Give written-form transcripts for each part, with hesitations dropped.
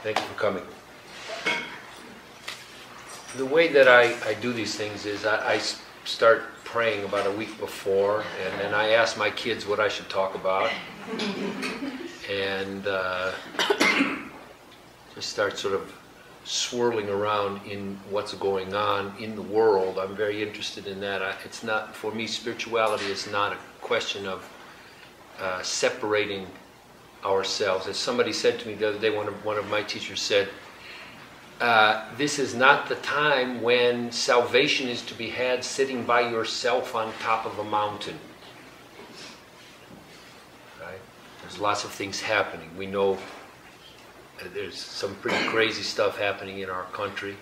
Thank you for coming. The way that I do these things is I start praying about a week before, and then I ask my kids what I should talk about, and just start sort of swirling around in what's going on in the world. I'm very interested in that. It's not, for me, spirituality is not a question of separating ourselves. As somebody said to me the other day, one of my teachers said, this is not the time when salvation is to be had sitting by yourself on top of a mountain. Right? There's lots of things happening. We know there's some pretty crazy stuff happening in our country.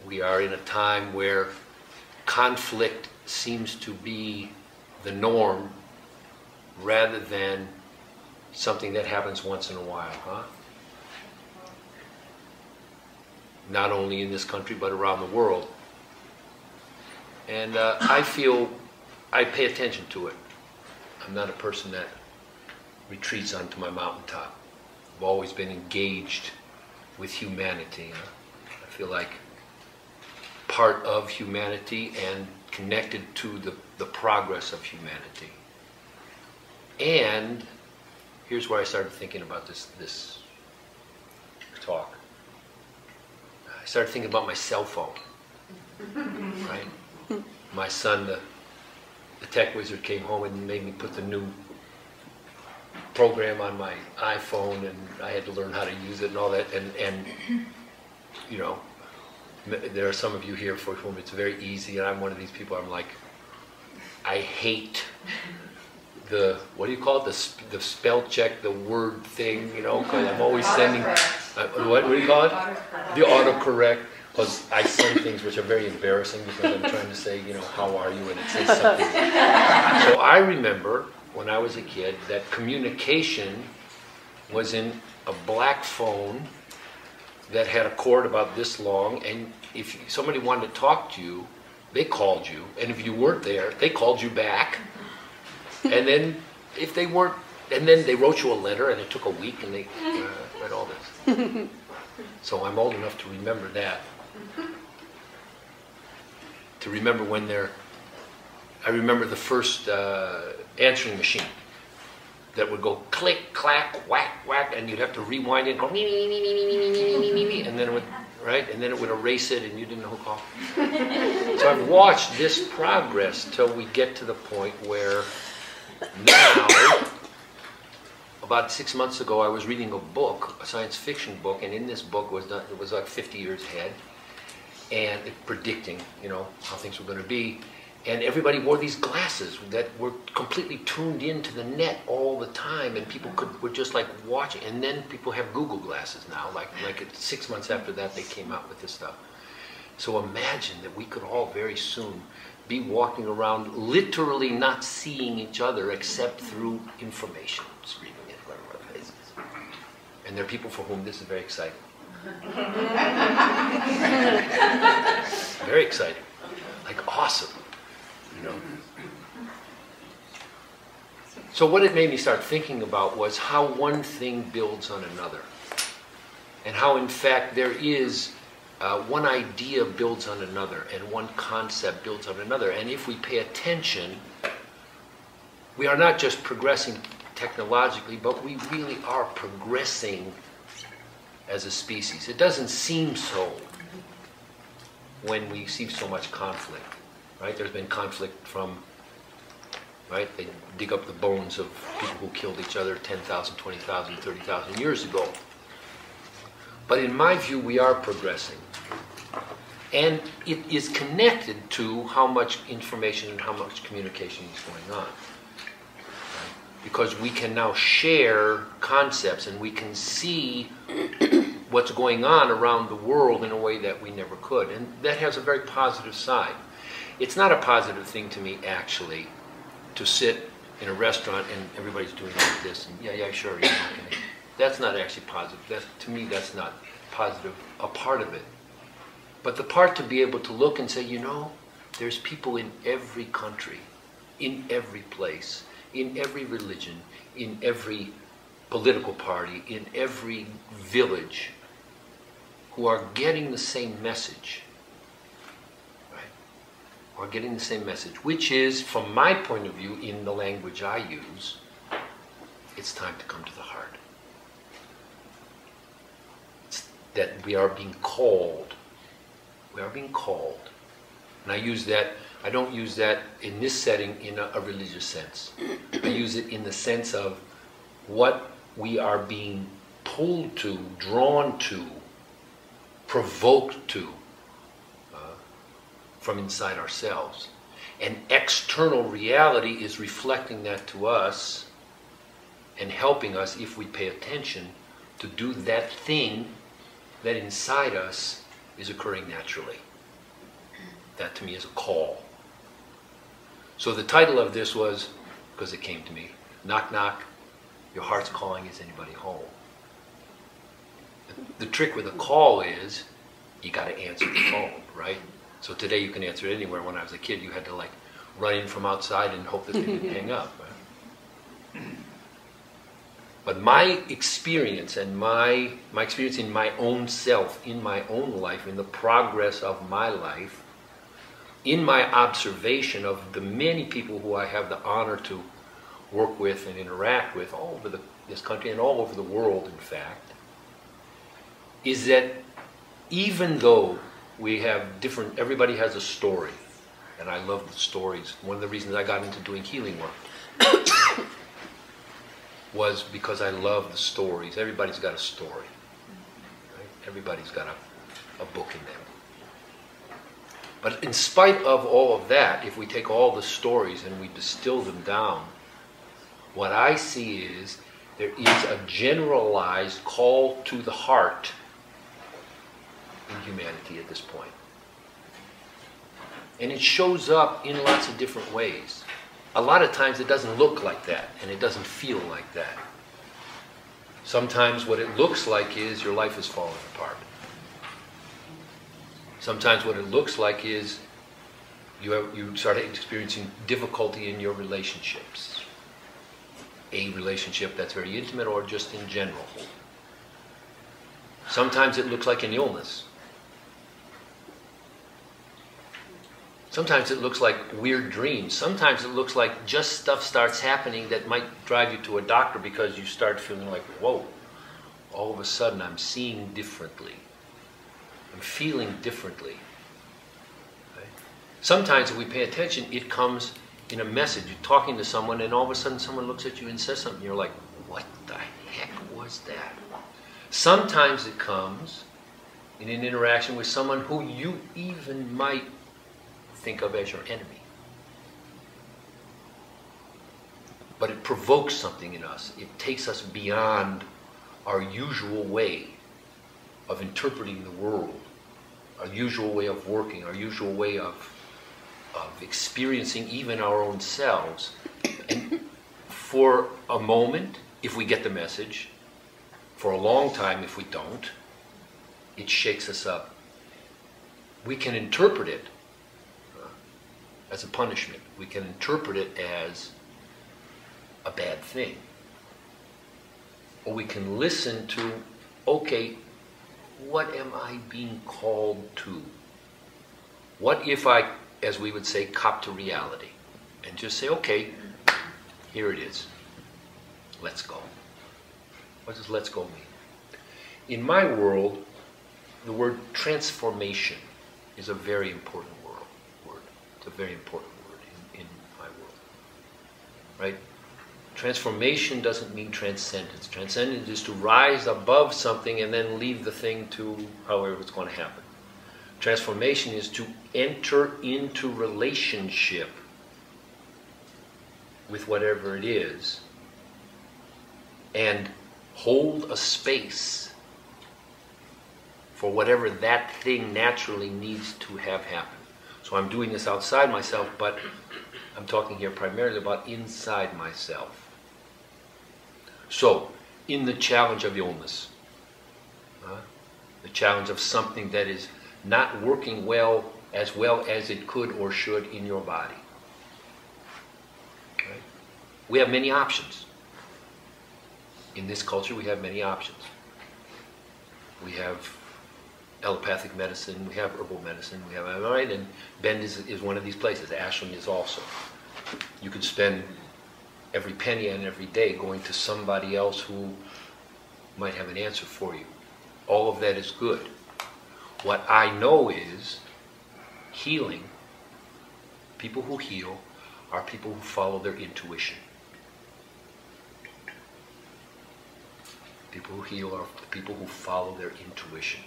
We are in a time where conflict seems to be the norm rather than something that happens once in a while, huh? Not only in this country, but around the world. And I feel I pay attention to it. I'm not a person that retreats onto my mountaintop. I've always been engaged with humanity. I feel like part of humanity and connected to the progress of humanity. And here's where I started thinking about this talk. I started thinking about my cell phone, right? My son, the tech wizard, came home and made me put the new program on my iPhone, and I had to learn how to use it and all that. And you know, there are some of you here for whom it's very easy, and I'm one of these people. I'm like, I hate the, what do you call it, the spell check, the word thing, you know, because I'm always sending, what do you call it? The autocorrect, because I send things which are very embarrassing because I'm trying to say, you know, how are you, and it says something. So I remember when I was a kid that communication was in a black phone that had a cord about this long, and if somebody wanted to talk to you, they called you, and if you weren't there, they called you back. And then, if they weren't, and then they wrote you a letter, and it took a week, and they read all this. So I'm old enough to remember that. To remember when I remember the first answering machine that would go click, clack, whack, whack, and you'd have to rewind it and go me, me, me, me, me, me, me, me, me, and then it would, right? And then it would erase it, and you didn't know who called. So I've watched this progress till we get to the point where now, about 6 months ago, I was reading a book, a science fiction book, and in this book it was like 50 years ahead, and predicting, you know, how things were going to be. And everybody wore these glasses that were completely tuned into the net all the time, and people were just like watching. And then people have Google glasses now. Like 6 months after that, they came out with this stuff. So imagine that we could all very soon be walking around literally not seeing each other except through information, just reading it right on our faces. And there are people for whom this is very exciting. Very exciting. Like awesome. You know. So what it made me start thinking about was how one thing builds on another. And how in fact there is one idea builds on another, and one concept builds on another. And if we pay attention, we are not just progressing technologically, but we really are progressing as a species. It doesn't seem so when we see so much conflict, right? There's been conflict from, right? They dig up the bones of people who killed each other 10,000, 20,000, 30,000 years ago. But in my view, we are progressing. And it is connected to how much information and how much communication is going on. Right? Because we can now share concepts, and we can see what's going on around the world in a way that we never could. And that has a very positive side. It's not a positive thing to me, actually, to sit in a restaurant and everybody's doing like this, and yeah, sure, yeah, okay. That's not actually positive. To me, that's not positive, a part of it. But the part to be able to look and say, you know, there's people in every country, in every place, in every religion, in every political party, in every village, who are getting the same message, right? Are getting the same message, which is, from my point of view, in the language I use, it's time to come to the heart. It's that we are being called. We are being called. And I use that, I don't use that in this setting in a religious sense. I use it in the sense of what we are being pulled to, drawn to, provoked to from inside ourselves. And external reality is reflecting that to us and helping us, if we pay attention, to do that thing that inside us is occurring naturally. That to me is a call. So the title of this was, because it came to me, Knock Knock, Your Heart's Calling, Is Anybody Home? The trick with a call is you got to answer the phone, right? So today you can answer it anywhere. When I was a kid, you had to like run in from outside and hope that they didn't hang up. Right? But my experience and my experience in my own self, in my own life, in the progress of my life, in my observation of the many people who I have the honor to work with and interact with all over this country and all over the world, in fact, is that even though we have different, everybody has a story, and I love the stories. One of the reasons I got into doing healing work was because I love the stories. Everybody's got a story. Right? Everybody's got a book in them. But in spite of all of that, if we take all the stories and we distill them down, what I see is there is a generalized call to the heart in humanity at this point. And it shows up in lots of different ways. A lot of times it doesn't look like that, and it doesn't feel like that. Sometimes what it looks like is your life is falling apart. Sometimes what it looks like is you start experiencing difficulty in your relationships. A relationship that's very intimate or just in general. Sometimes it looks like an illness. Sometimes it looks like weird dreams. Sometimes it looks like just stuff starts happening that might drive you to a doctor because you start feeling like, whoa, all of a sudden I'm seeing differently. I'm feeling differently. Right? Sometimes if we pay attention, it comes in a message. You're talking to someone and all of a sudden someone looks at you and says something. You're like, what the heck was that? Sometimes it comes in an interaction with someone who you even might think of as your enemy. But it provokes something in us. It takes us beyond our usual way of interpreting the world, our usual way of working, our usual way of experiencing even our own selves. And for a moment, if we get the message, for a long time, if we don't, it shakes us up. We can interpret it as a punishment. We can interpret it as a bad thing. Or we can listen to, okay, what am I being called to? What if I, as we would say, cop to reality? And just say, okay, here it is. Let's go. What does let's go mean? In my world, the word transformation is a very important word. It's a very important word in my world. Right? Transformation doesn't mean transcendence. Transcendence is to rise above something and then leave the thing to however it's going to happen. Transformation is to enter into relationship with whatever it is and hold a space for whatever that thing naturally needs to have happen. So I'm doing this outside myself, but I'm talking here primarily about inside myself. So, in the challenge of illness, the challenge of something that is not working well as it could or should in your body, right? We have many options. In this culture, we have many options. We have allopathic medicine, we have herbal medicine, we have, right? And Bend is one of these places. Ashland is also. You could spend every penny and every day going to somebody else who might have an answer for you. All of that is good. What I know is healing, people who heal are people who follow their intuition. People who heal are the people who follow their intuition.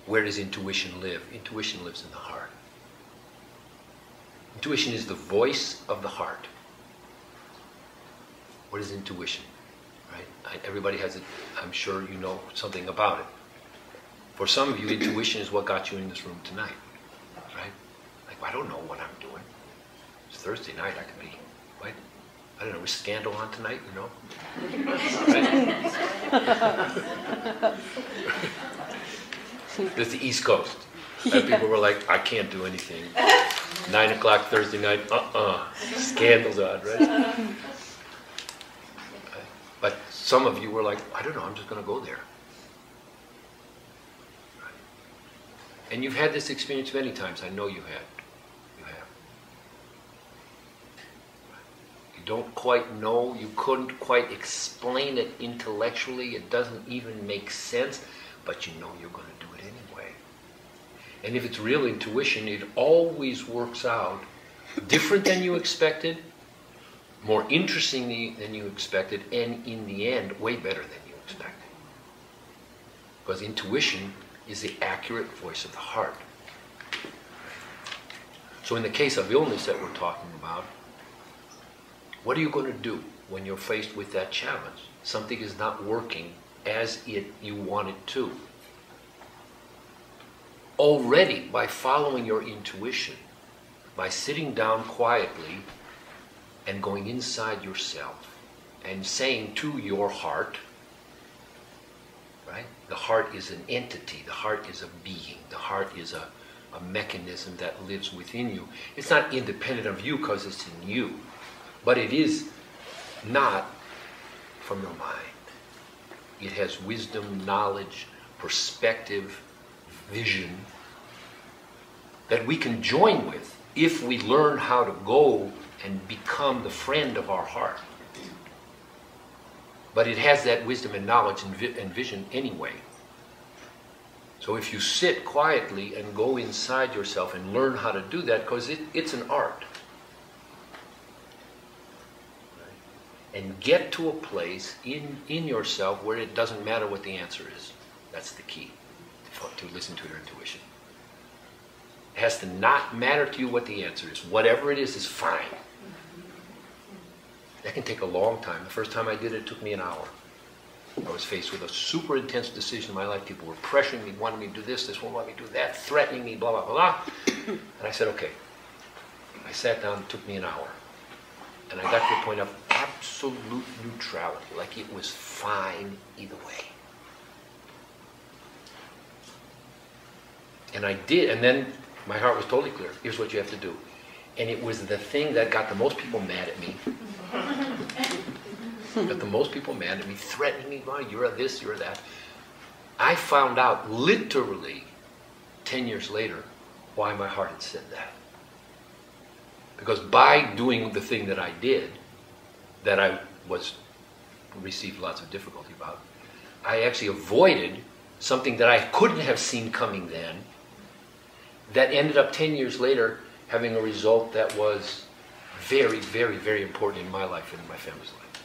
Where does intuition live? Intuition lives in the heart. Intuition is the voice of the heart. What is intuition? Right? Everybody has it. I'm sure you know something about it. For some of you, intuition is what got you in this room tonight. Right? Like, well, I don't know what I'm doing. It's Thursday night. I could be, right? I don't know, is Scandal on tonight, you know? Right? That's the East Coast. And people were like, I can't do anything. 9 o'clock Thursday night, Scandal's on, right? But some of you were like, I don't know, I'm just going to go there. Right? And you've had this experience many times. I know you have. You have. You don't quite know, you couldn't quite explain it intellectually, it doesn't even make sense, but you know you're going to do it anyway. And if it's real intuition, it always works out different than you expected, more interesting than you expected, and in the end, way better than you expected. Because intuition is the accurate voice of the heart. So in the case of illness that we're talking about, what are you going to do when you're faced with that challenge? Something is not working as you want it to. Already, by following your intuition, by sitting down quietly and going inside yourself and saying to your heart, right? The heart is an entity, the heart is a being, the heart is a mechanism that lives within you. It's not independent of you because it's in you, but it is not from your mind. It has wisdom, knowledge, perspective, vision that we can join with if we learn how to go and become the friend of our heart. But it has that wisdom and knowledge and vision anyway. So if you sit quietly and go inside yourself and learn how to do that, because it's an art. Right? And get to a place in yourself where it doesn't matter what the answer is. That's the key, to listen to your intuition. It has to not matter to you what the answer is. Whatever it is fine. That can take a long time. The first time I did it, it took me an hour. I was faced with a super intense decision in my life. People were pressuring me, wanting me to do this one wanted me to do that, threatening me, blah, blah, blah, blah. And I said, okay. I sat down, it took me an hour. And I got to a point of absolute neutrality, like it was fine either way. And I did, and then my heart was totally clear. Here's what you have to do. And it was the thing that got the most people mad at me. Got the most people mad at me, threatening me, well, you're this, you're that. I found out literally 10 years later why my heart had said that. Because by doing the thing that I did, that I received lots of difficulty about, I actually avoided something that I couldn't have seen coming then, that ended up 10 years later having a result that was very, very, very important in my life and in my family's life.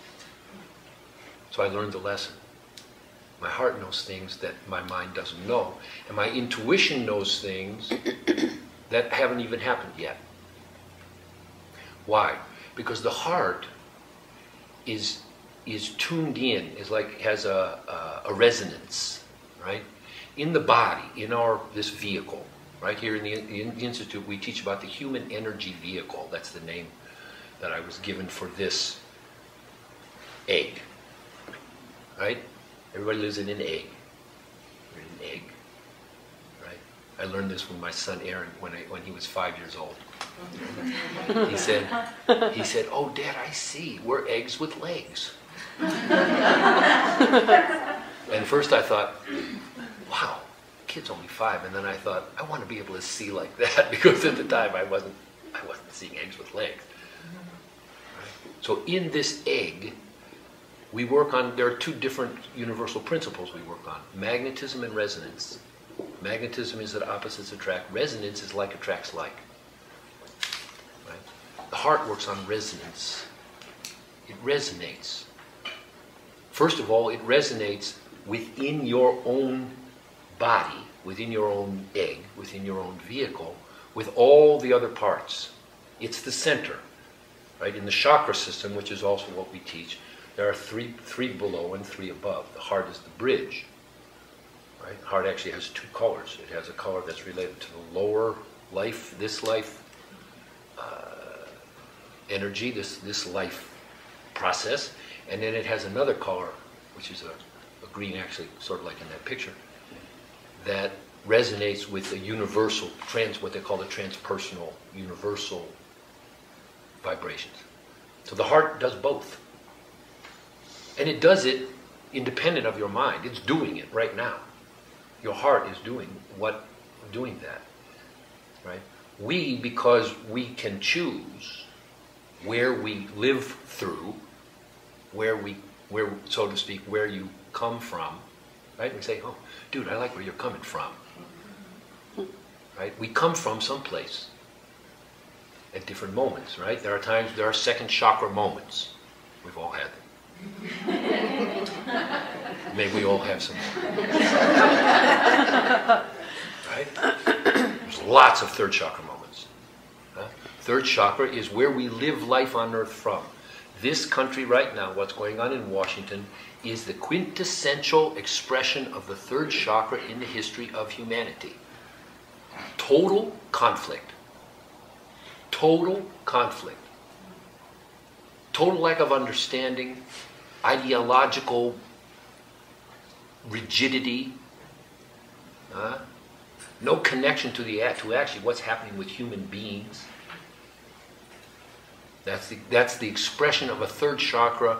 So I learned the lesson. My heart knows things that my mind doesn't know, and my intuition knows things that haven't even happened yet. Why? Because the heart is tuned in, has a resonance, right? In the body, in this vehicle. Right here in the Institute, we teach about the human energy vehicle. That's the name that I was given for this egg. Right? Everybody lives in an egg. You're in an egg. Right? I learned this from my son Aaron when he was 5 years old. He said, oh, Dad, I see. We're eggs with legs. And first I thought, wow, the kid's only 5. And then I thought, I want to be able to see like that, because at the time I wasn't seeing eggs with legs. Right? So in this egg, we work on, there are 2 different universal principles we work on: magnetism and resonance. Magnetism is that opposites attract. Resonance is like attracts like. Right? The heart works on resonance. It resonates. First of all, it resonates within your own body, within your own egg, within your own vehicle, with all the other parts. It's the center. Right? In the chakra system, which is also what we teach, there are three below and 3 above. The heart is the bridge. Right? The heart actually has 2 colors. It has a color that's related to the lower life, this life energy, this life process, and then it has another color, which is a green, actually, sort of like in that picture, that resonates with the universal, what they call the transpersonal, universal vibrations. So the heart does both. And it does it independent of your mind. It's doing it right now. Your heart is doing that. Right? We, because we can choose where we live through, where so to speak, where you come from, right? We say, oh, dude, I like where you're coming from. Right? We come from someplace at different moments, right? There are second chakra moments. We've all had them. Maybe we all have some. Right? There's lots of third chakra moments. Huh? Third chakra is where we live life on earth from. This country right now, what's going on in Washington, is the quintessential expression of the third chakra in the history of humanity. Total conflict. Total conflict. Total lack of understanding, ideological rigidity, no connection to actually what's happening with human beings. That's the expression of a third chakra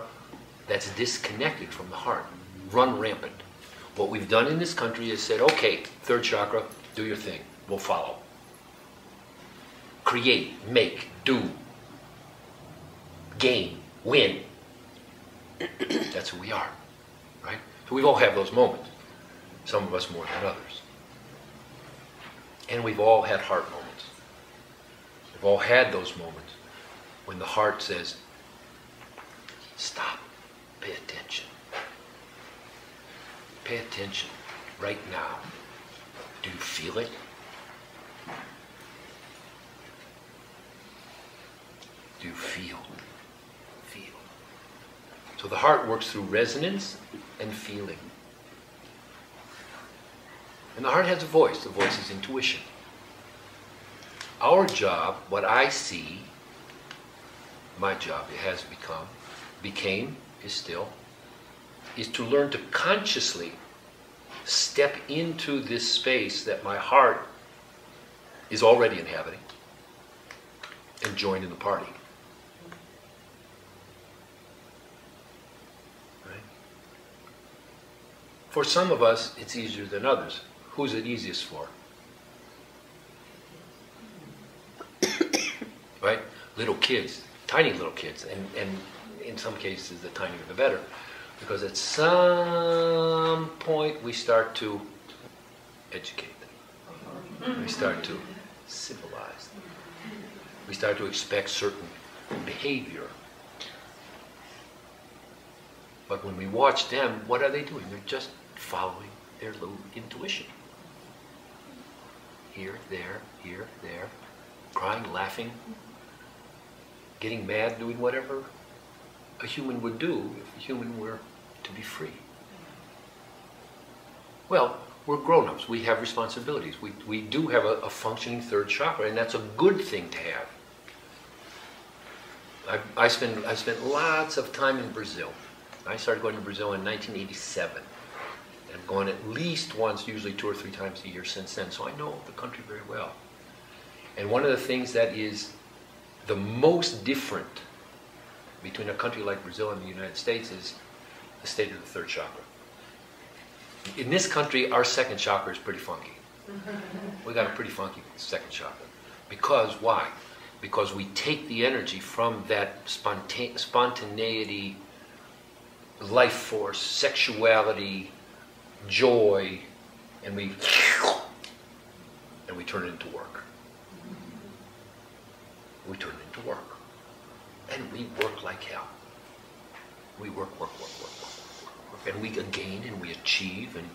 that's disconnected from the heart, run rampant. What we've done in this country is said, okay, third chakra, do your thing, we'll follow. Create, make, do, gain, win. That's who we are, right? So we've all had those moments, some of us more than others. And we've all had heart moments. We've all had those moments when the heart says, stop, pay attention. Pay attention right now. Do you feel it? Do you feel? Feel. So the heart works through resonance and feeling. And the heart has a voice. The voice is intuition. Our job, what I see, my job, it has became, is still, is to learn to consciously step into this space that my heart is already inhabiting and join in the party. Right? For some of us, it's easier than others. Who's it easiest for? Right? Little kids, tiny little kids, and in some cases the tinier the better, because at some point we start to educate them. We start to civilize them. We start to expect certain behavior. But when we watch them, what are they doing? They're just following their little intuition. Here, there, crying, laughing, getting mad, doing whatever a human would do if a human were to be free. Well, we're grown-ups. We have responsibilities. We do have a functioning third chakra, and that's a good thing to have. I spent lots of time in Brazil. I started going to Brazil in 1987. I've gone at least once, usually 2 or 3 times a year since then, so I know the country very well. And one of the things that is the most different between a country like Brazil and the United States is the state of the third chakra. In this country, our second chakra is pretty funky. We got a pretty funky second chakra. Because why? Because we take the energy from that spontaneity, life force, sexuality, joy, and we turn it into work. We turn it into work. And we work like hell. We work. And we gain and we achieve, and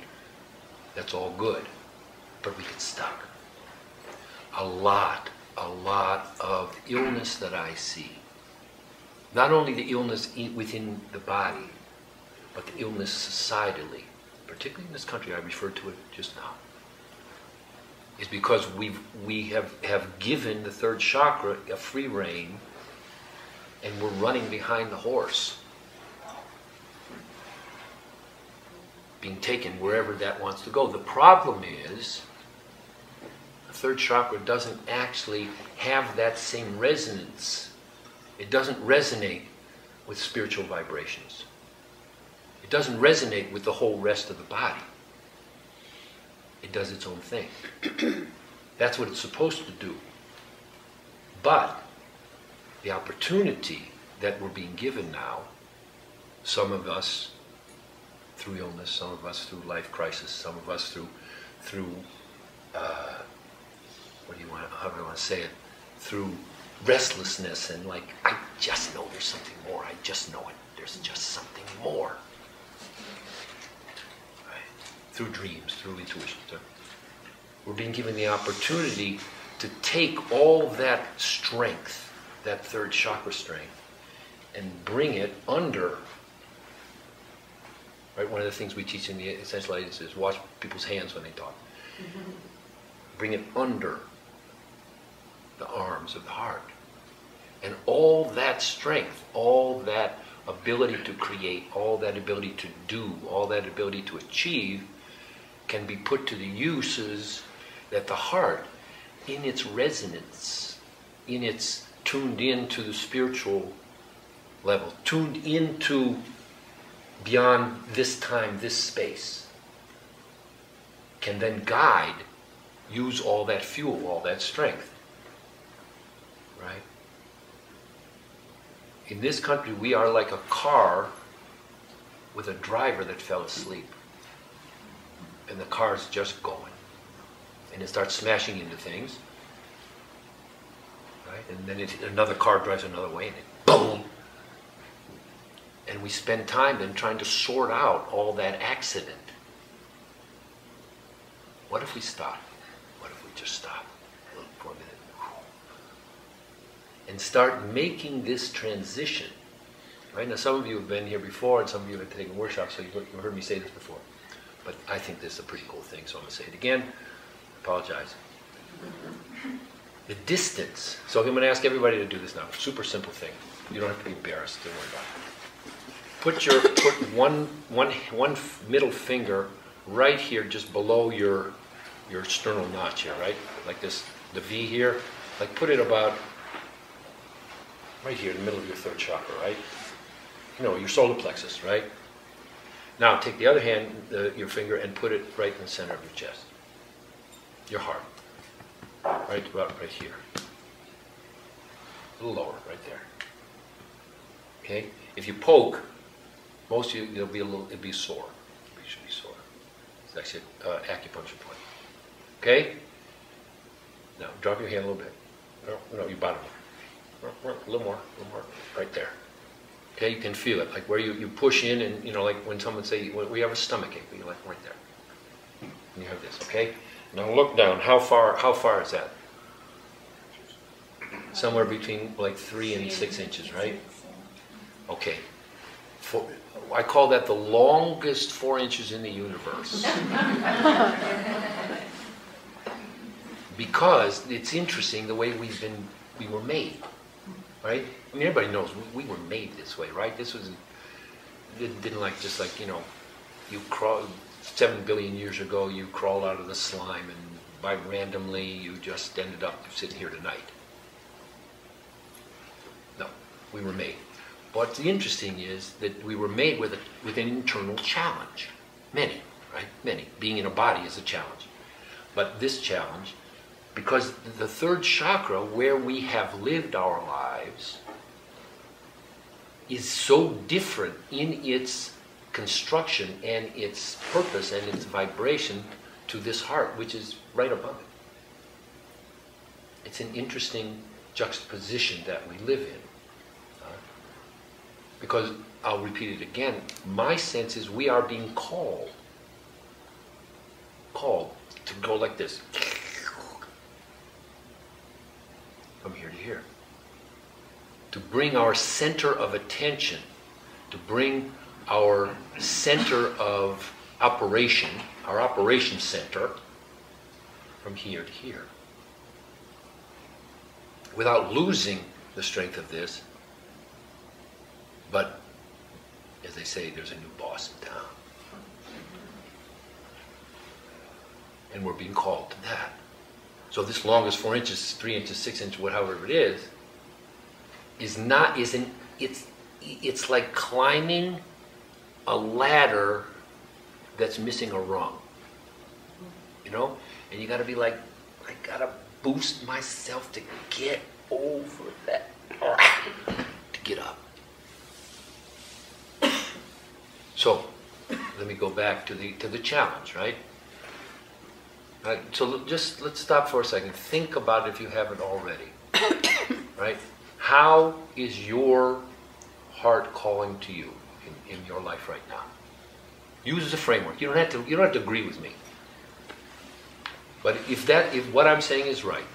that's all good. But we get stuck. A lot of illness that I see, not only the illness within the body, but the illness societally, particularly in this country, I referred to it just now, is because we have given the third chakra a free rein, and we're running behind the horse, being taken wherever that wants to go. The problem is, the third chakra doesn't actually have that same resonance. It doesn't resonate with spiritual vibrations. It doesn't resonate with the whole rest of the body. It does its own thing. That's what it's supposed to do. But the opportunity that we're being given now, some of us through illness, some of us through life crisis, some of us through how do I want to say it? Through restlessness and like, I just know there's something more. I just know it. There's just something more. Right? Through dreams, through intuition. We're being given the opportunity to take all that strength, that third chakra strength, and bring it under. Right? One of the things we teach in the Essential Ideas is watch people's hands when they talk. Mm-hmm. Bring it under the arms of the heart. And all that strength, all that ability to create, all that ability to do, all that ability to achieve can be put to the uses that the heart, in its resonance, in its tuned into the spiritual level, tuned into beyond this time, this space, can then guide, use all that fuel, all that strength. Right? In this country, we are like a car with a driver that fell asleep. And the car's just going. And it starts smashing into things. Right? And then another car drives another way and it boom! And we spend time then trying to sort out all that accident. What if we stop? What if we just stop for a minute? And start making this transition. Right? Now some of you have been here before and some of you have taken workshops, so you've heard me say this before. But I think this is a pretty cool thing, so I'm going to say it again. Apologize. The distance. So I'm going to ask everybody to do this now. Super simple thing. You don't have to be embarrassed. Don't worry about it. Put one middle finger right here, just below your sternal notch here, right? Like this, the V here. Like put it about right here in the middle of your third chakra, right? You know, your solar plexus, right? Now take the other hand, your finger, and put it right in the center of your chest. Your heart. Right about right here. A little lower, right there. Okay? If you poke, most of you, it'll be sore. It should be sore. It's actually an acupuncture point. Okay? Now, drop your hand a little bit. No, your bottom. A little more, right there. Okay, you can feel it, like where you push in and, you know, like when someone say, we have a stomach ache, you're like right there. And you have this, okay? Now look down, how far is that? Somewhere between like 3 and 6 inches, right? Okay. I call that the longest 4 inches in the universe. Because it's interesting the way we were made. Right? I mean, everybody knows we were made this way, right? It didn't like, just like, you know, you crawled 7 billion years ago, you crawled out of the slime and by randomly you just ended up sitting here tonight. No, we were made. what's interesting is that we were made with an internal challenge. Many, right? Many. Being in a body is a challenge. But this challenge, because the third chakra, where we have lived our lives, is so different in its construction and its purpose and its vibration to this heart, which is right above it. It's an interesting juxtaposition that we live in. Because, I'll repeat it again, my sense is we are being called to go like this, from here to here. To bring our center of attention, to bring our center of operation, our operation center, from here to here. Without losing the strength of this, but, as they say, there's a new boss in town. And we're being called to that. So this longest 4 inches, 3 inches, 6 inches, whatever it is it's like climbing a ladder that's missing a rung. You know? And you gotta be like, I gotta boost myself to get over that, to get up. So, let me go back to the challenge, right? So let's stop for a second. Think about it if you haven't already, right? How is your heart calling to you in your life right now? Use as a framework. You don't have to agree with me. But if what I'm saying is right,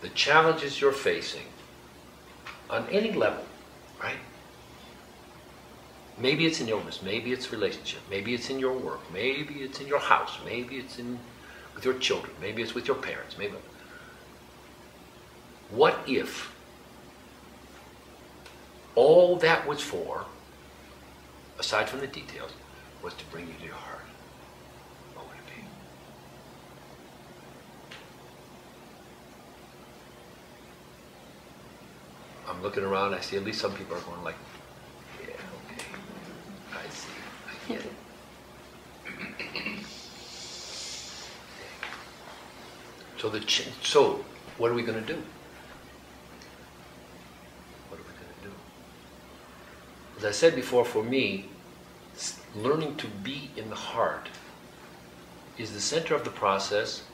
the challenges you're facing on any level, right? Maybe it's an illness, maybe it's relationship, maybe it's in your work, maybe it's in your house, maybe it's with your children, maybe it's with your parents, maybe. What if all that was for, aside from the details, was to bring you to your heart? What would it be? I'm looking around, I see at least some people are going like, yeah, okay, I see, I get it. So what are we going to do? What are we going to do? As I said before, for me, learning to be in the heart is the center of the process,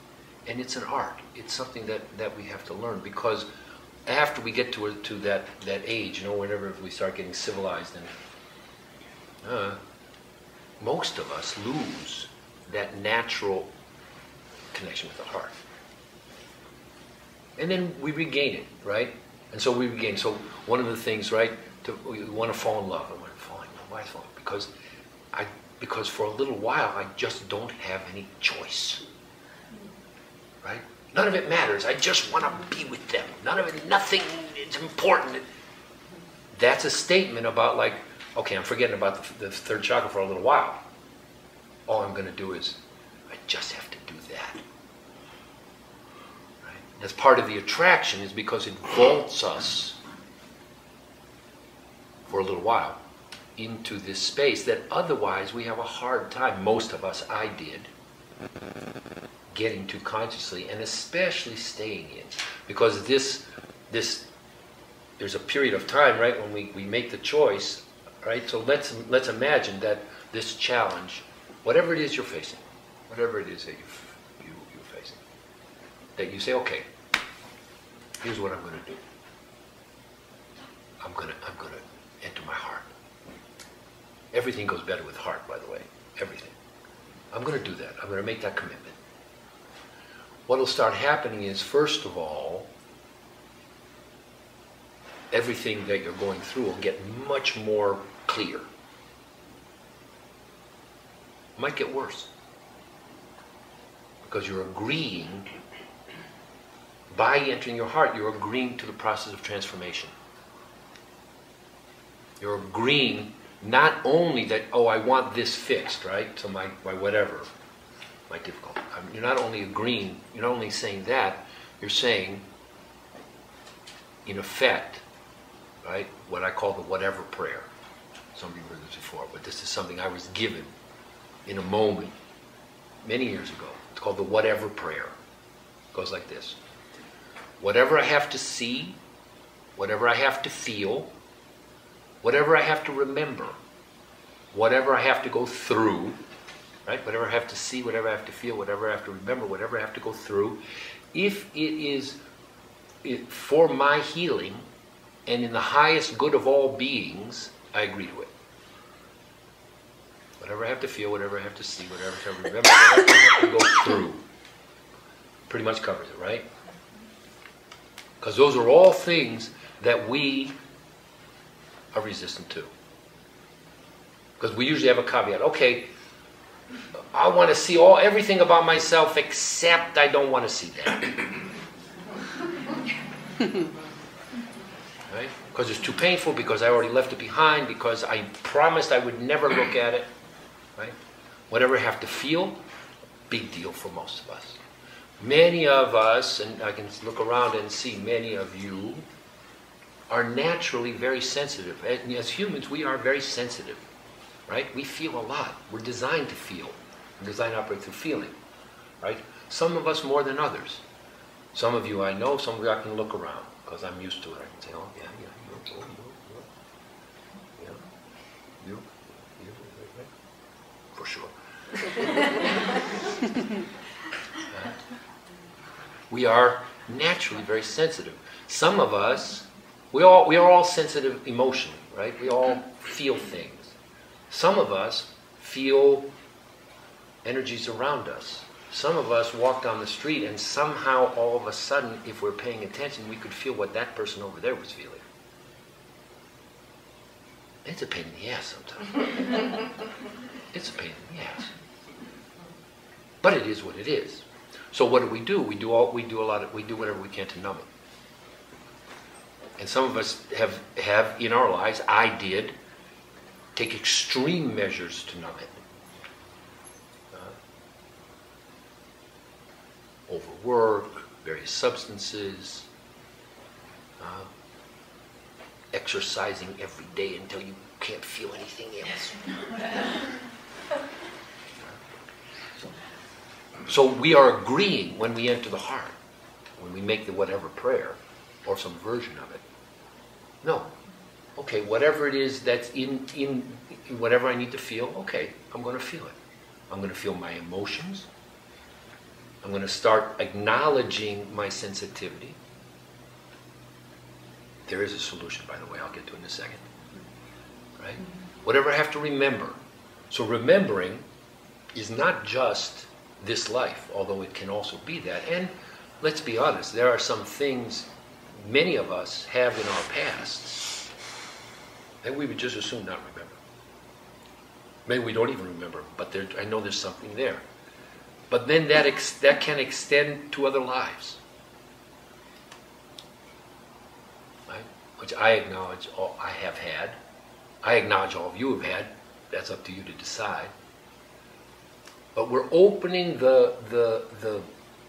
and it's an art. It's something that we have to learn, because after we get to that age, whenever we start getting civilized, and most of us lose that natural connection with the heart. And then we regain it, right? And so we regain. So one of the things, right, we want to fall in love. I want to fall in love. Why fall? Because for a little while I just don't have any choice, right? None of it matters. I just want to be with them. Nothing is important. That's a statement about like, okay, I'm forgetting about the third chakra for a little while. All I'm going to do is, I just have to do that. That's part of the attraction, is because it vaults us for a little while into this space that otherwise we have a hard time, most of us, I did, getting to consciously, and especially staying in. Because there's a period of time, right, when we make the choice, right? So let's imagine that this challenge, whatever it is you're facing, whatever it is that you're facing, that you say, okay, here's what I'm going to do. I'm going to enter my heart. Everything goes better with heart, by the way. Everything. I'm going to do that. I'm going to make that commitment. What will start happening is, first of all, everything that you're going through will get much more clear. It might get worse. Because you're agreeing, by entering your heart, you're agreeing to the process of transformation. You're agreeing not only that, oh, I want this fixed, right? So my whatever, my difficulty. You're not only agreeing, you're not only saying that, you're saying, in effect, right? What I call the whatever prayer. Some of you heard this before, but this is something I was given in a moment many years ago. It's called the whatever prayer. It goes like this. Whatever I have to see, whatever I have to feel, whatever I have to remember, whatever I have to go through, right? Whatever I have to see, whatever I have to feel, whatever I have to remember, whatever I have to go through, if it is for my healing and in the highest good of all beings, I agree to it. Whatever I have to feel, whatever I have to see, whatever I have to remember, whatever I have to go through, pretty much covers it, right? Because those are all things that we are resistant to. Because we usually have a caveat. Okay, I want to see everything about myself except I don't want to see that. Right? Because it's too painful, because I already left it behind, because I promised I would never look at it. Right? Whatever I have to feel, big deal for most of us. Many of us, and I can look around and see many of you, are naturally very sensitive. As humans, we are very sensitive. Right? We feel a lot. We're designed to feel. We're designed to operate through feeling. Right? Some of us more than others. Some of you I know, some of you I can look around, because I'm used to it. I can say, oh, yeah, you, for sure. We are naturally very sensitive. Some of us, we are all sensitive emotionally, right? We all feel things. Some of us feel energies around us. Some of us walk down the street and somehow all of a sudden, if we're paying attention, we could feel what that person over there was feeling. It's a pain in the ass sometimes. It's a pain in the ass. But it is what it is. So what do? We do whatever we can to numb it. And some of us have in our lives, I did, take extreme measures to numb it. Overwork, various substances, exercising every day until you can't feel anything else. So we are agreeing when we enter the heart, when we make the whatever prayer, or some version of it. No. Okay, whatever it is that's in whatever I need to feel, okay, I'm going to feel it. I'm going to feel my emotions. I'm going to start acknowledging my sensitivity. There is a solution, by the way, I'll get to it in a second. Right? Whatever I have to remember. So remembering is not just this life, although it can also be that. And let's be honest, there are some things many of us have in our past that we would just as soon not remember. Maybe we don't even remember, but I know there's something there. But then that can extend to other lives. Right? Which I acknowledge all I have had. I acknowledge all of you have had. That's up to you to decide. But we're opening the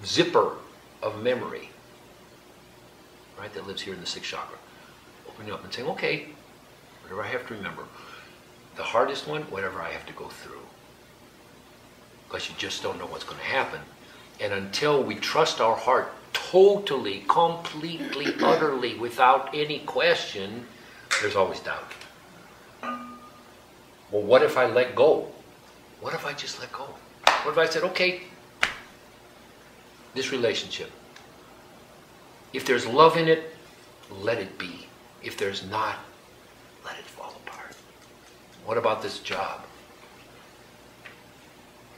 zipper of memory, right, that lives here in the sixth chakra. Opening up and saying, okay, whatever I have to remember. The hardest one, whatever I have to go through. Because you just don't know what's going to happen. And until we trust our heart totally, completely, utterly, without any question, there's always doubt. Well, what if I let go? What if I just let go? What if I said, okay, this relationship, if there's love in it, let it be. If there's not, let it fall apart. What about this job?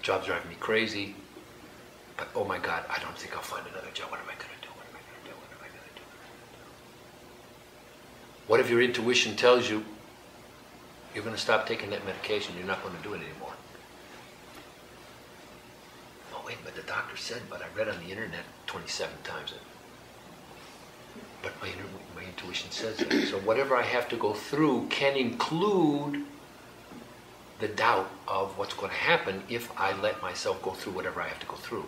Job's driving me crazy, but oh my God, I don't think I'll find another job. What am I going to do? What am I going to do? What am I going to do? What if your intuition tells you you're going to stop taking that medication, you're not going to do it anymore? Oh wait, but the doctor said, but I read on the internet 27 times. But my intuition says that. So whatever I have to go through can include the doubt of what's going to happen if I let myself go through whatever I have to go through.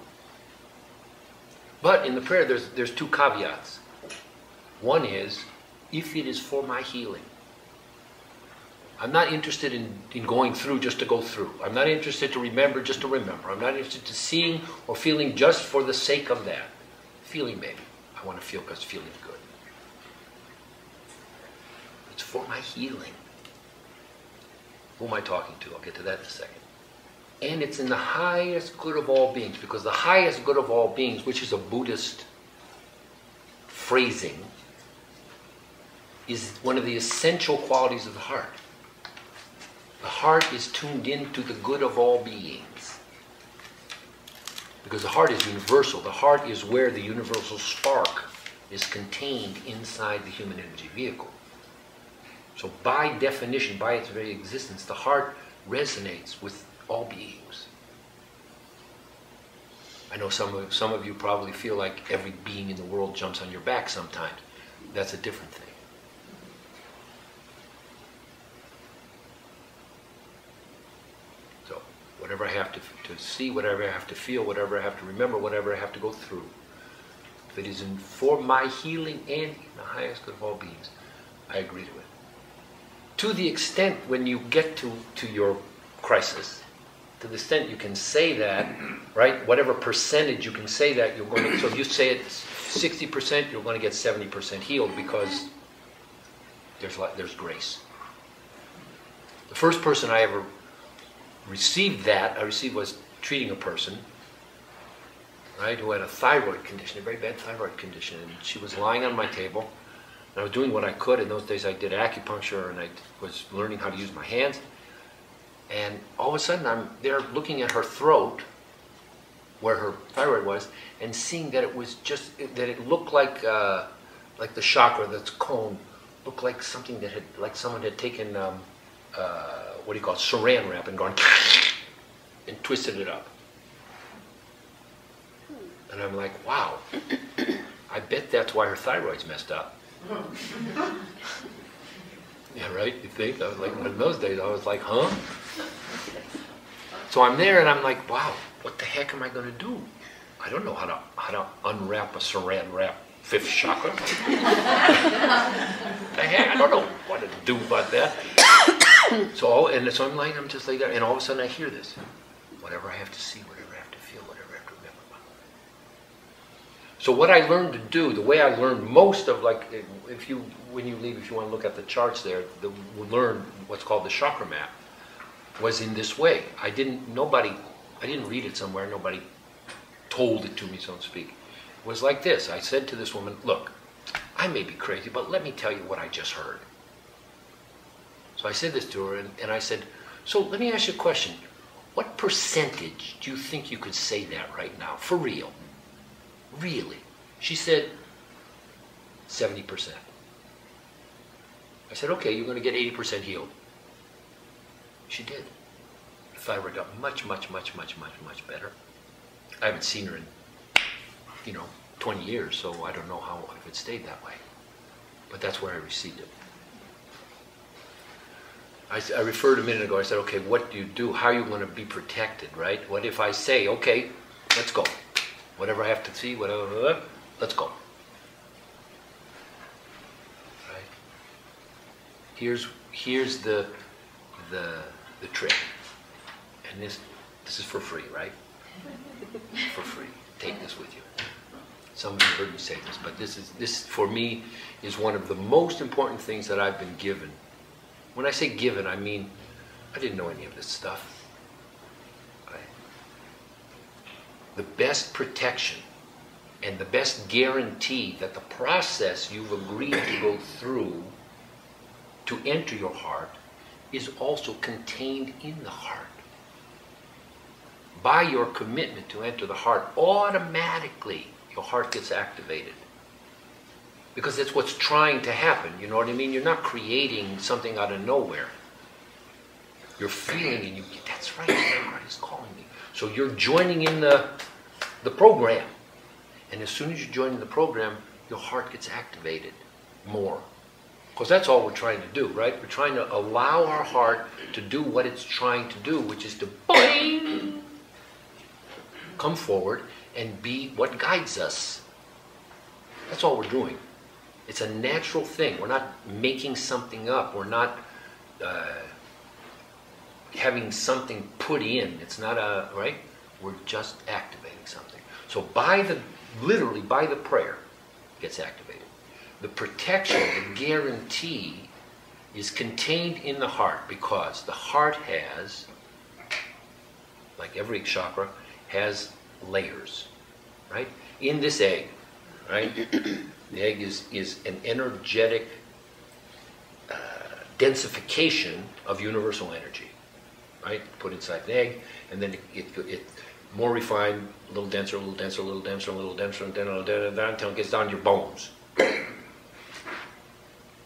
But in the prayer, there's two caveats. One is, if it is for my healing. I'm not interested in going through just to go through. I'm not interested to remember just to remember. I'm not interested to seeing or feeling just for the sake of that. Feeling maybe. I want to feel because feeling good. It's for my healing. Who am I talking to? I'll get to that in a second. And it's in the highest good of all beings, because the highest good of all beings, which is a Buddhist phrasing, is one of the essential qualities of the heart. The heart is tuned into the good of all beings. Because the heart is universal. The heart is where the universal spark is contained inside the human energy vehicle. So by definition, by its very existence, the heart resonates with all beings. I know some of you probably feel like every being in the world jumps on your back sometimes. That's a different thing. So whatever I have to see, whatever I have to feel, whatever I have to remember, whatever I have to go through, if it is for my healing and in the highest good of all beings, I agree to it. To the extent when you get to your crisis, to the extent you can say that, right? Whatever percentage you can say that, you're going to, so if you say it's 60%, you're going to get 70% healed, because there's grace. The first person I ever received was treating a person, right, who had a thyroid condition, a very bad thyroid condition, and she was lying on my table, and I was doing what I could. In those days I did acupuncture, and I was learning how to use my hands. And all of a sudden, I'm there looking at her throat, where her thyroid was, and seeing that it was that it looked like the chakra, that's cone, looked like something that like someone had taken, what do you call it, saran wrap, and gone and twisted it up. And I'm like, wow, I bet that's why her thyroid's messed up. Yeah, right? You think? I was like, in those days, I was like, huh? So I'm there, and I'm like, wow, what the heck am I going to do? I don't know how to unwrap a saran wrap fifth chakra. The heck? I don't know what to do about that. So I'm just like that, and all of a sudden I hear this. Whatever I have to see, whatever I have to feel, whatever I have to remember. So what I learned to do, the way I learned most of, like, when you leave, if you want to look at the charts there, learn what's called the chakra map, was in this way. I didn't read it somewhere, nobody told it to me, so to speak. It was like this. I said to this woman, look, I may be crazy, but let me tell you what I just heard. So I said this to her, and I said, so let me ask you a question. What percentage do you think you could say that right now, for real? Really? She said, 70%. I said, okay, you're going to get 80% healed. She did. The thyroid got much, much, much, much, much, much better. I haven't seen her in, 20 years, so I don't know if it stayed that way. But that's where I received it. I referred a minute ago, I said, okay, what do you do? How are you going to be protected, right? What if I say, okay, let's go. Whatever I have to see, whatever, let's go. Right? Here's the trick. And this is for free, right? For free. Take this with you. Some of you heard me say this, but this for me is one of the most important things that I've been given. When I say given, I mean I didn't know any of this stuff. Right? The best protection and the best guarantee that the process you've agreed to go through to enter your heart is also contained in the heart. By your commitment to enter the heart, automatically your heart gets activated. Because that's what's trying to happen, you know what I mean? You're not creating something out of nowhere. You're feeling, and that's right, my heart is calling me. So you're joining in the program. And as soon as you join in the program, your heart gets activated more. Because that's all we're trying to do, right? We're trying to allow our heart to do what it's trying to do, which is to boing, come forward and be what guides us. That's all we're doing. It's a natural thing. We're not making something up. We're not having something put in. It's not a, right? We're just activating something. So literally by the prayer, it gets activated. The protection, the guarantee is contained in the heart, because the heart has, like every chakra, has layers, right? In this egg, right? The egg is an energetic densification of universal energy, right? Put inside the egg, and then it more refined, a little denser, a little denser, a little denser, a little denser, and then until it gets down to your bones. Then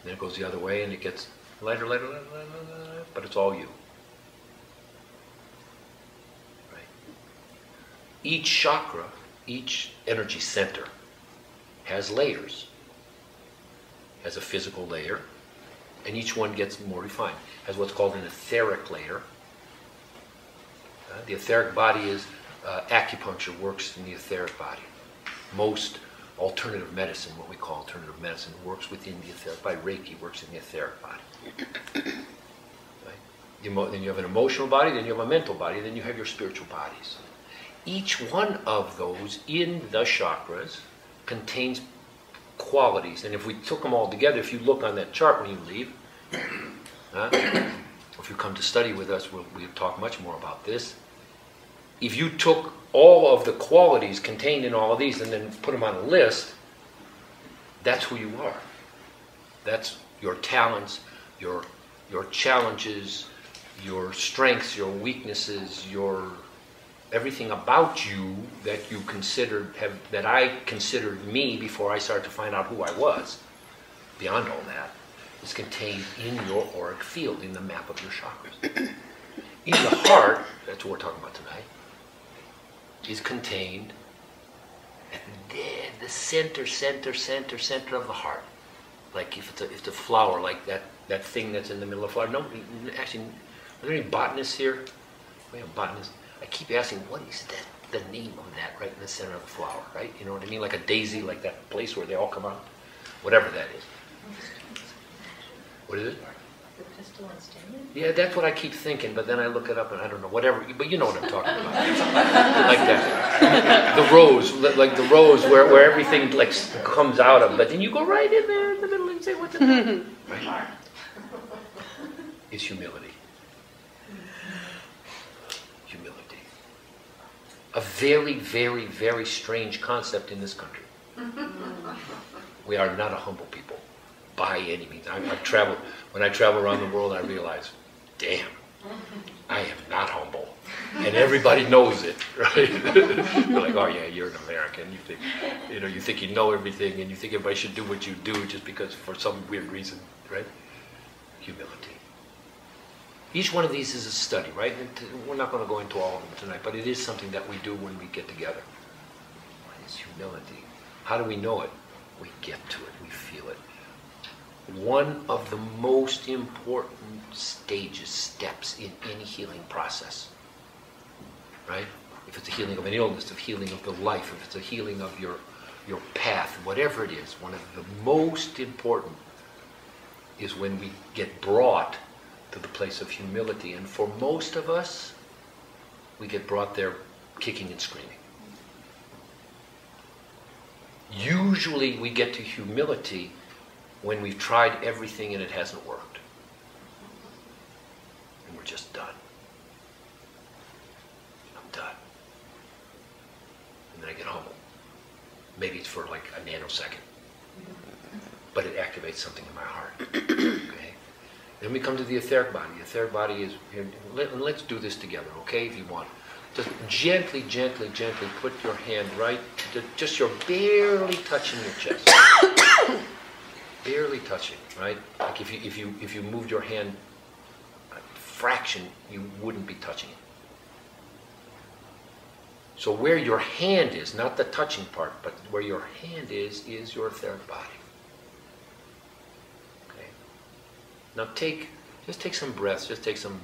it goes the other way, and it gets lighter, lighter, lighter, lighter, lighter, but it's all you. Right? Each chakra, each energy center, has layers. Has a physical layer, and each one gets more refined. Has what's called an etheric layer. The etheric body is acupuncture works in the etheric body. Most alternative medicine, what we call alternative medicine, works within the etheric body. Reiki works in the etheric body. Right? Then you have an emotional body, then you have a mental body, then you have your spiritual bodies. Each one of those in the chakras contains qualities. And if we took them all together, if you look on that chart when you leave, if you come to study with us, we'll talk much more about this. If you took all of the qualities contained in all of these and then put them on a list, that's who you are. That's your talents, your challenges, your strengths, your weaknesses, your everything about you that you considered, that I considered me before I started to find out who I was. Beyond all that is contained in your auric field, in the map of your chakras. In the heart, that's what we're talking about tonight, is contained at the center of the heart. Like if it's a flower, like that thing that's in the middle of the flower. No, actually, are there any botanists here? We have botanists. I keep asking, what is that? The name of that right in the center of the flower, right? You know what I mean? Like a daisy, like that place where they all come out. Whatever that is. What is it? The pistil and stamen? Yeah, that's what I keep thinking, but then I look it up and I don't know, whatever, but you know what I'm talking about. Like that. The rose, like the rose where everything like comes out of, but then you go right in there in the middle and say, what's in there? Right? It's humility. Humility. A very, very, very strange concept in this country. We are not a humble people. By any means. When I travel around the world, I realize, damn, I am not humble. And everybody knows it, right? They're like, oh yeah, you're an American. You think you know everything, and you think everybody should do what you do just because for some weird reason, right? Humility. Each one of these is a study, right? And we're not going to go into all of them tonight, but it is something that we do when we get together. It's humility. How do we know it? We get to it. We feel it. One of the most important steps in any healing process, right? If it's a healing of an illness, a healing of the life, if it's a healing of your path, whatever it is, one of the most important is when we get brought to the place of humility. And for most of us, we get brought there kicking and screaming. Usually we get to humility when we've tried everything and it hasn't worked. And we're just done. I'm done. And then I get humble. Maybe it's for like a nanosecond. But it activates something in my heart. Okay? Then we come to the etheric body. The etheric body is, let's do this together, okay, if you want. Just gently, gently, gently put your hand right, just you're barely touching your chest. Barely touching, right? Like if you moved your hand a fraction, you wouldn't be touching it. So where your hand is, not the touching part, but where your hand is your etheric body. Okay. Now just take some breaths. Just take some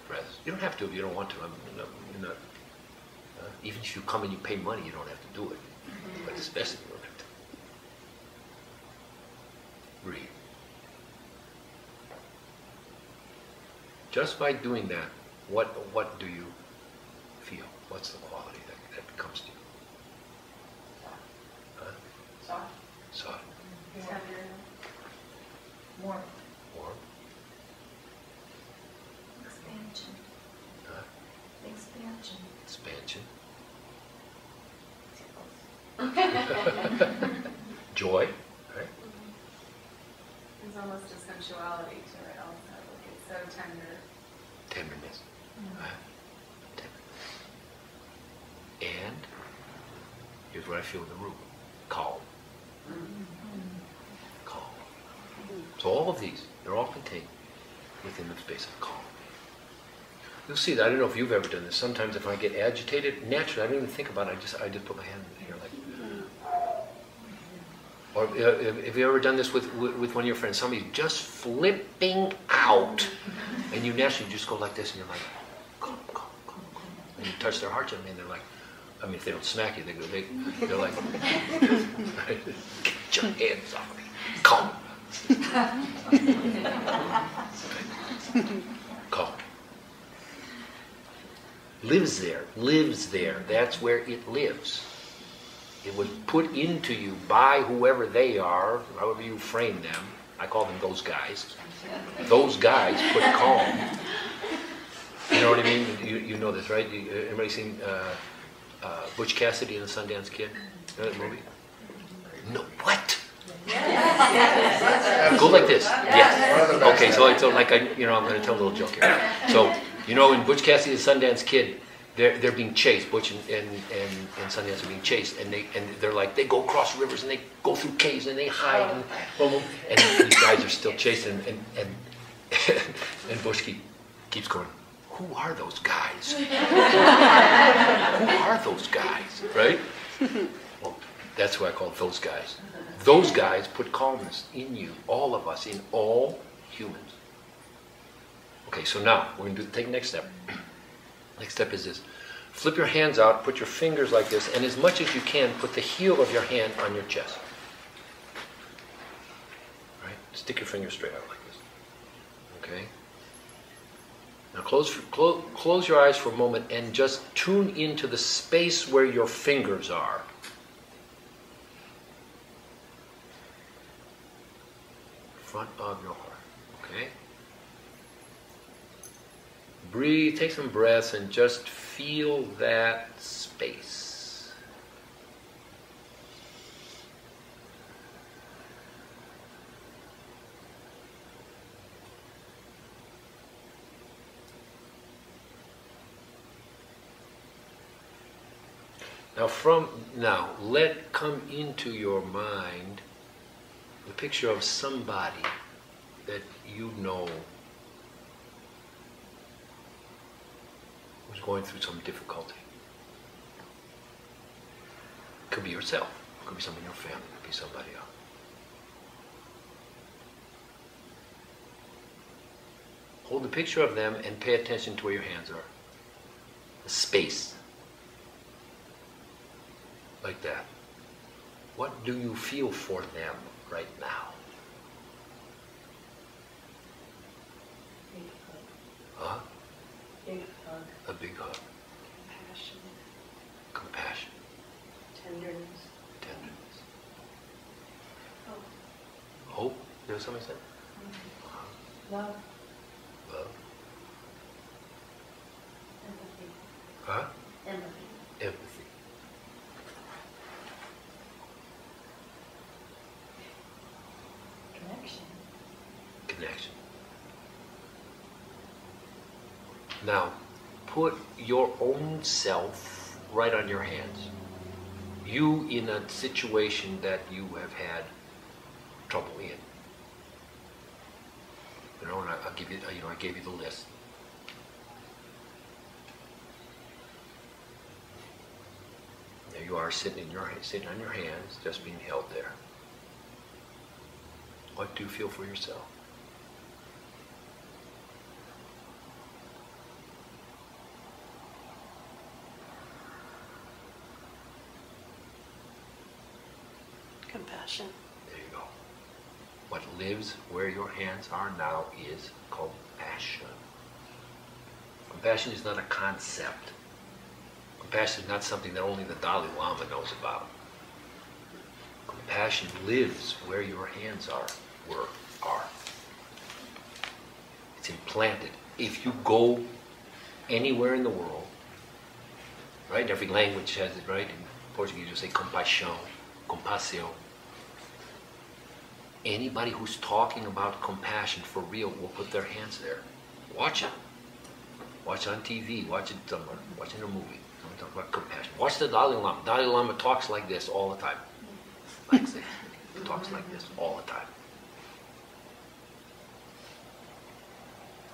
breaths. You don't have to if you don't want to. I'm not, even if you come and you pay money, you don't have to do it. But especially you don't have to. Breathe. Just by doing that, what do you feel? What's the quality that comes to you? Huh? Soft. Soft. Tender. Warm. Warm. Expansion. Huh? Expansion. Expansion. Joy. Right? There's almost a sensuality to it also. Like it's so tender. Tenderness. Right? Tenderness. And here's what I feel in the room. Calm. Calm. So all of these, they're all contained within the space of calm. You'll see that. I don't know if you've ever done this. Sometimes if I get agitated, naturally, I don't even think about it. I just put my hand in here like. Or have you ever done this with one of your friends? Somebody's just flipping out, and you naturally just go like this, and you're like, calm, calm, calm, calm. And you touch their heart gently, and they're like, I mean, if they don't smack you, they're like, get your hands off me, calm. Calm. Lives there. That's where it lives. It was put into you by whoever they are, however you frame them. I call them those guys. Those guys put calm. You know what I mean? You know this, right? Everybody seen Butch Cassidy and the Sundance Kid? You know that movie? No, what? Go like this. Yes. Okay, so like I'm going to tell a little joke here. So, in Butch Cassidy and the Sundance Kid, they're being chased. Butch and Sundance are being chased, and they're like they go across rivers and they go through caves and they hide and these guys are still chasing and Butch keeps going. Who are those guys? Who are those guys? Right? Well, that's who I call those guys. Those guys put calmness in you, all of us, in all humans. Okay, so now we're going to take the next step. Next step is this. Flip your hands out, put your fingers like this, and as much as you can, put the heel of your hand on your chest. Right? Stick your fingers straight out like this. Okay? Now close your eyes for a moment and just tune into the space where your fingers are. Front of your heart. Okay? Breathe, take some breaths and just feel that space. Now let come into your mind the picture of somebody that you know who's going through some difficulty. It could be yourself, it could be someone in your family, it could be somebody else. Hold the picture of them and pay attention to where your hands are. The space. Like that. What do you feel for them right now? Big hug. Huh? Big hug. A big hug. Compassion. Compassion. Tenderness. Tenderness. Hope. Hope? You know what somebody said? Love. Love. Empathy. Huh? Empathy. Empathy. Connection. Connection. Now, put your own self right on your hands. You in a situation that you have had trouble in. And I'll give you, I gave you the list. There you are, sitting on your hands, just being held there. What do you feel for yourself? Compassion. There you go. What lives where your hands are now is compassion. Compassion is not a concept. Compassion is not something that only the Dalai Lama knows about. Compassion lives where your hands are. It's implanted. If you go anywhere in the world, right? Every language has it, right? In Portuguese you say compaixão, compassão. Anybody who's talking about compassion for real will put their hands there. Watch it. Watch on TV, watch it somewhere, watch it in a movie. Someone talk about compassion. Watch the Dalai Lama. Dalai Lama talks like this all the time. Like this. He talks like this all the time.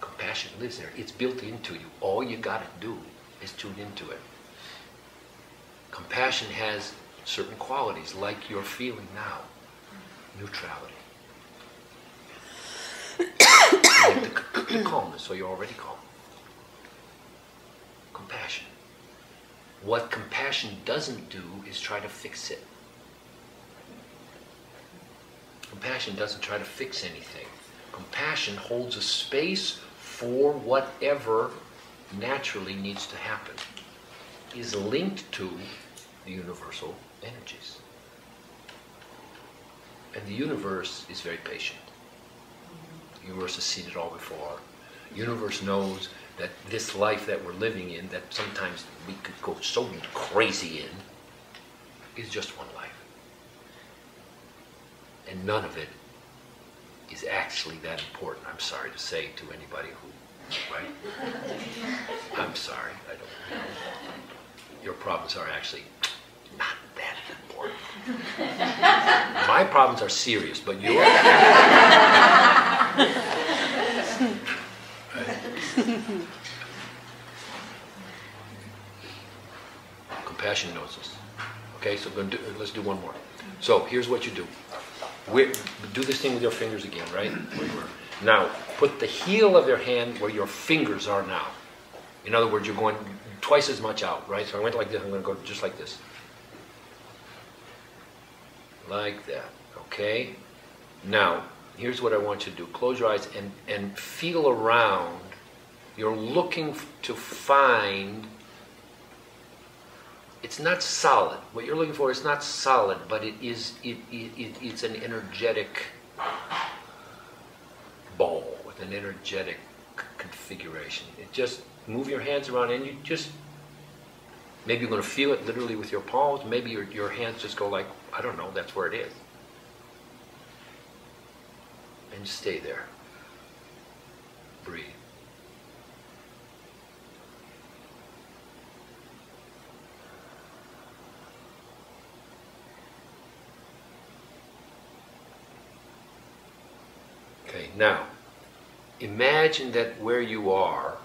Compassion lives there. It's built into you. All you got to do is tune into it. Compassion has certain qualities, like you're feeling now. Neutrality. Like the calmness, so you're already calm. Compassion. What compassion doesn't do is try to fix it. Compassion doesn't try to fix anything. Compassion holds a space for whatever naturally needs to happen. It is linked to the universal energies. And the universe is very patient. The universe has seen it all before. The universe knows that this life that we're living in, that sometimes we could go so crazy in, is just one life. And none of it is actually that important, I'm sorry to say to anybody who, right? I'm sorry, I don't know. Your problems are actually not that important. My problems are serious, but yours? Compassion knows us. Okay, so let's do one more. So here's what you do. Do this thing with your fingers again, right? Now, put the heel of your hand where your fingers are now. In other words, you're going twice as much out, right? So I went like this, I'm going to go just like this. Like that, okay? Now, here's what I want you to do. Close your eyes and feel around. You're looking to find, it's not solid. What you're looking for is not solid, but it's an energetic ball with an energetic configuration. It just move your hands around and you just, maybe you're going to feel it literally with your palms. Maybe your hands just go like, I don't know, that's where it is. And just stay there. Breathe. Okay, now, imagine that where you are,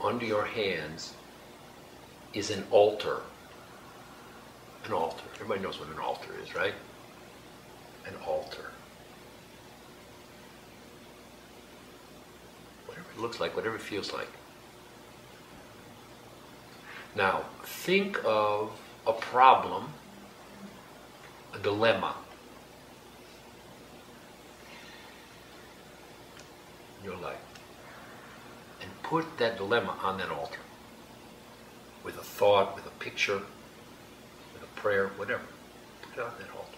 under your hands, is an altar. An altar. Everybody knows what an altar is, right? An altar. Whatever it looks like, whatever it feels like. Now, think of a problem, a dilemma in your life. And put that dilemma on that altar. With a thought, with a picture, with a prayer, whatever. Put it on that altar.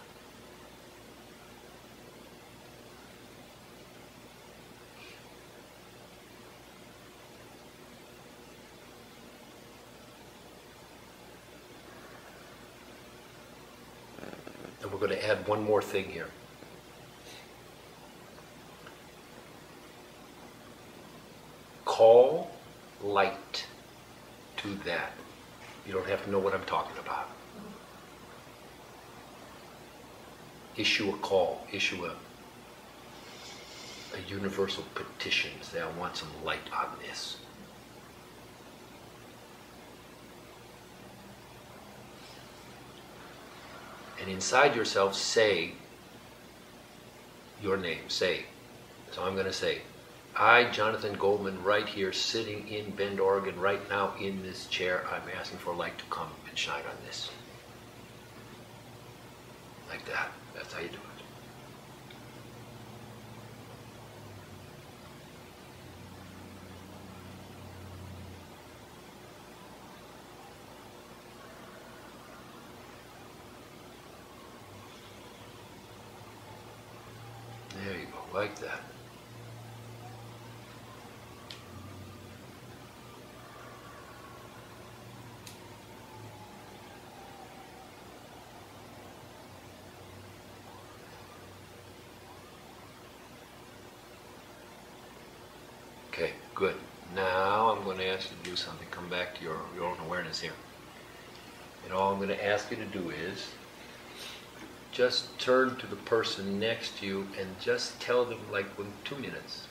And we're going to add one more thing here. Call light to that. You don't have to know what I'm talking about. Issue a call, issue a universal petition. Say, I want some light on this. And inside yourself, say your name. Say. So I'm going to say, I, Jonathan Goldman, right here, sitting in Bend, Oregon, right now in this chair, I'm asking for light to come and shine on this. Like that. That's how you do it. There you go, like that. Okay, good. Now I'm going to ask you to do something. Come back to your own awareness here. And all I'm going to ask you to do is just turn to the person next to you and just tell them, like in 2 minutes,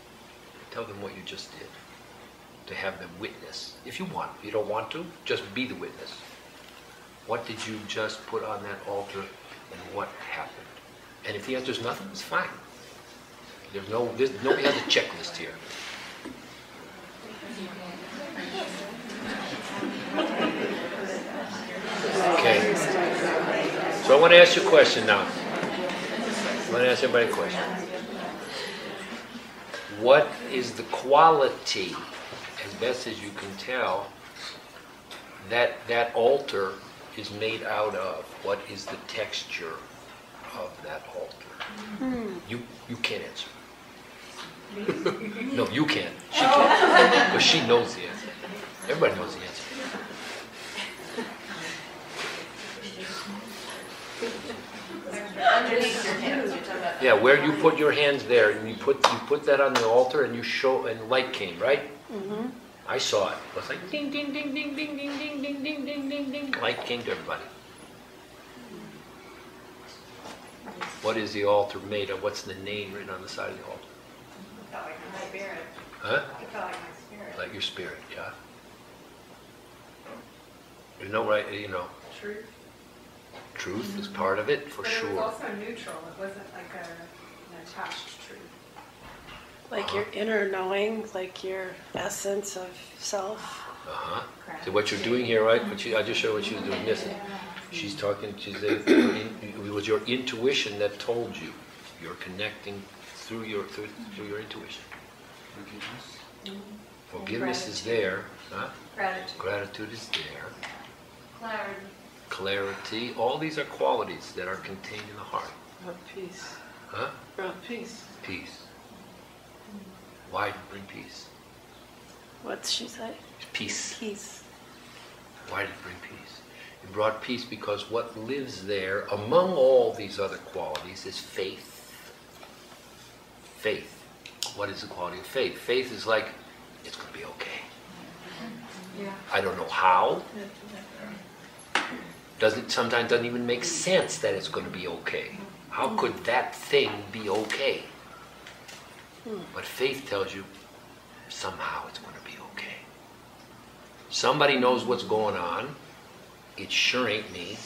tell them what you just did. To have them witness. If you want. If you don't want to, just be the witness. What did you just put on that altar and what happened? And if the answer is nothing, it's fine. Nobody has a checklist here. Okay. So I want to ask you a question now. I want to ask everybody a question. What is the quality, as best as you can tell, that altar is made out of? What is the texture of that altar? You can't answer. No, you can't. She can't. Because she knows the answer. Everybody knows the answer. Underneath your hands, you're talking about. Yeah, where you put your hands there, and you put that on the altar, and you show, and light came, right? Mm-hmm. I saw it. It was like ding, ding, ding, ding, ding, ding, ding, ding, ding, ding, ding, ding. Light came to everybody. What is the altar made of? What's the name written on the side of the altar? It felt like my spirit. Huh? It felt like my spirit. Like your spirit, yeah. You know, right? You know, Truth. truth is part of it, for But sure. it was also neutral. It wasn't like an attached truth. Like your inner knowing, like your essence of self. Uh-huh. So what you're doing here, right? I just showed what she was doing this. She's talking, it was your intuition that told you. You're connecting through your intuition. Forgiveness is there. Huh? Gratitude. Gratitude is there. Clarity. Clarity. All these are qualities that are contained in the heart. Of peace. Huh? Of peace. Peace. Why do you bring peace? What's she say? Peace. Peace. Why did it bring peace? It brought peace because what lives there, among all these other qualities, is faith. Faith. What is the quality of faith? Faith is like, it's going to be okay. Yeah. I don't know how. Sometimes doesn't even make sense that it's going to be okay. How could that thing be okay? But faith tells you, somehow it's going to be okay. Somebody knows what's going on. It sure ain't me.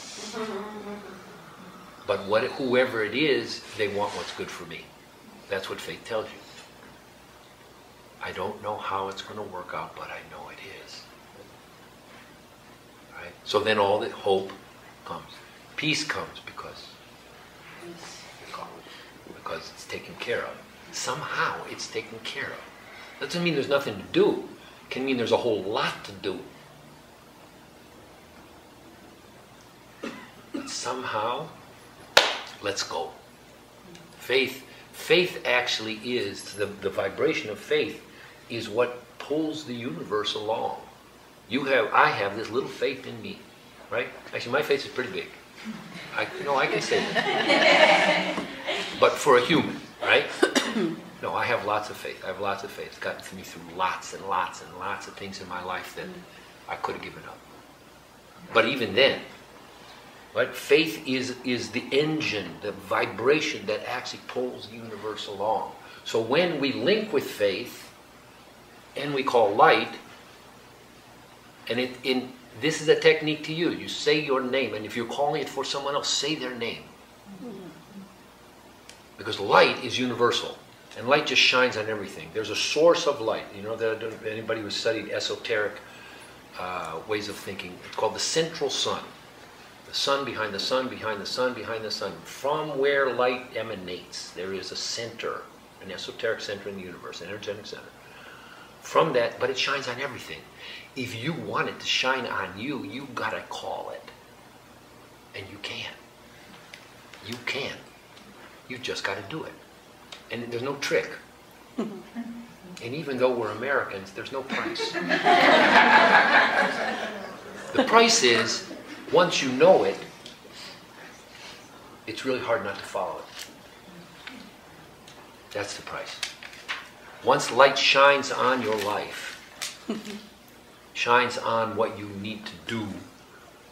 But whoever it is, they want what's good for me. That's what faith tells you. I don't know how it's going to work out, but I know it is. Right? So then all the hope comes. Peace comes because it's taken care of. Somehow it's taken care of. Doesn't mean there's nothing to do. It can mean there's a whole lot to do. But somehow, let's go. Faith actually is, the vibration of faith is what pulls the universe along. I have this little faith in me, right? Actually, my faith is pretty big. I can say that. But for a human, right? No, I have lots of faith. I have lots of faith. It's gotten me through lots and lots and lots of things in my life that I could have given up. But even then, right, faith is the engine, the vibration that actually pulls the universe along. So when we link with faith, and we call light, and this is a technique to use. You say your name, and if you're calling it for someone else, say their name. Because light is universal, and light just shines on everything. There's a source of light. You know, anybody who's studied esoteric ways of thinking, it's called the central sun. The sun behind the sun, behind the sun, behind the sun. From where light emanates, there is a center, an esoteric center in the universe, an energetic center. From that, but it shines on everything. If you want it to shine on you, you gotta call it. And you can. You can. You just gotta do it. And there's no trick. And even though we're Americans, there's no price. The price is, once you know it, it's really hard not to follow it. That's the price. Once light shines on your life, shines on what you need to do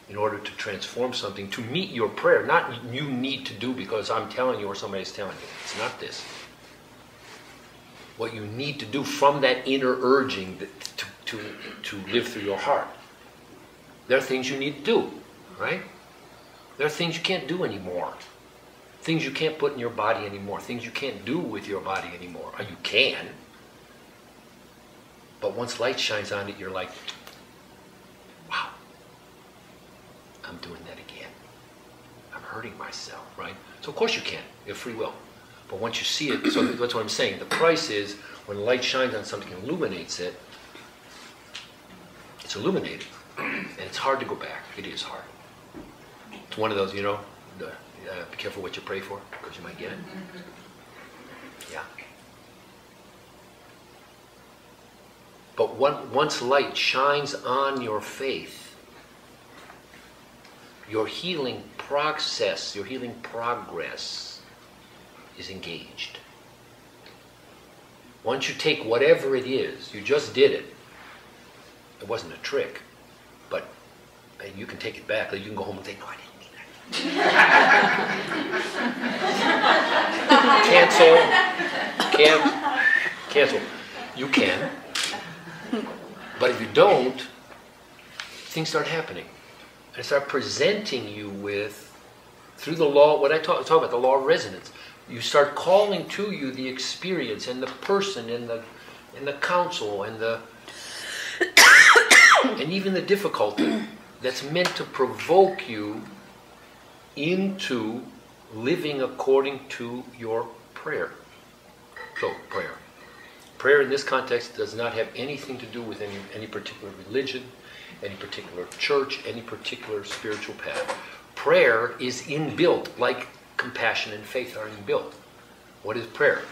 in order to transform something, to meet your prayer, not you need to do because I'm telling you or somebody's telling you. It's not this. What you need to do from that inner urging to live through your heart. There are things you need to do, right? There are things you can't do anymore. Things you can't put in your body anymore. Things you can't do with your body anymore. Or you can. But once light shines on it, you're like, wow, I'm doing that again. I'm hurting myself, right? So of course you can. You have free will. But once you see it, so that's what I'm saying. The price is when light shines on something and illuminates it, it's illuminated. And it's hard to go back. It is hard. It's one of those, be careful what you pray for, because you might get it. Yeah. But once light shines on your faith, your healing process, your healing progress is engaged. Once you take whatever it is, you just did it. It wasn't a trick, but you can take it back. You can go home and say, no, I didn't mean that. Cancel. You can. But if you don't, things start happening. And start presenting you with, through the law, what I talk about, the law of resonance. You start calling to you the experience and the person and the counsel and and even the difficulty that's meant to provoke you into living according to your prayer. So, prayer. Prayer in this context does not have anything to do with any particular religion, any particular church, any particular spiritual path. Prayer is inbuilt, like compassion and faith are inbuilt. What is prayer?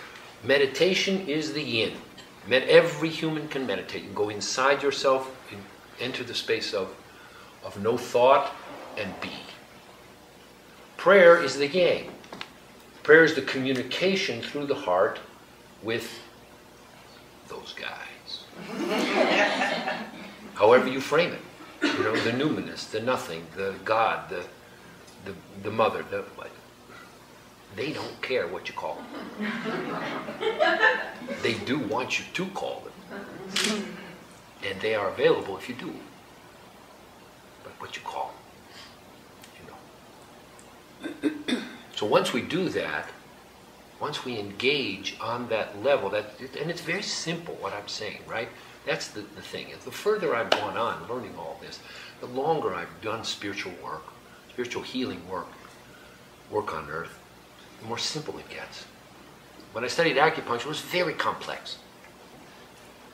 Meditation is the yin. Every human can meditate. You can go inside yourself, enter the space of no thought and be. Prayer is the yang. Prayer is the communication through the heart with those guys. However you frame it. The numinous, the nothing, the God, the mother, they don't care what you call them. They do want you to call them. And they are available if you do. But what you call them, So once we do that, once we engage on that level, and it's very simple what I'm saying, right? That's the thing. The further I've gone on learning all this, the longer I've done spiritual work, spiritual healing work on earth, the more simple it gets. When I studied acupuncture, it was very complex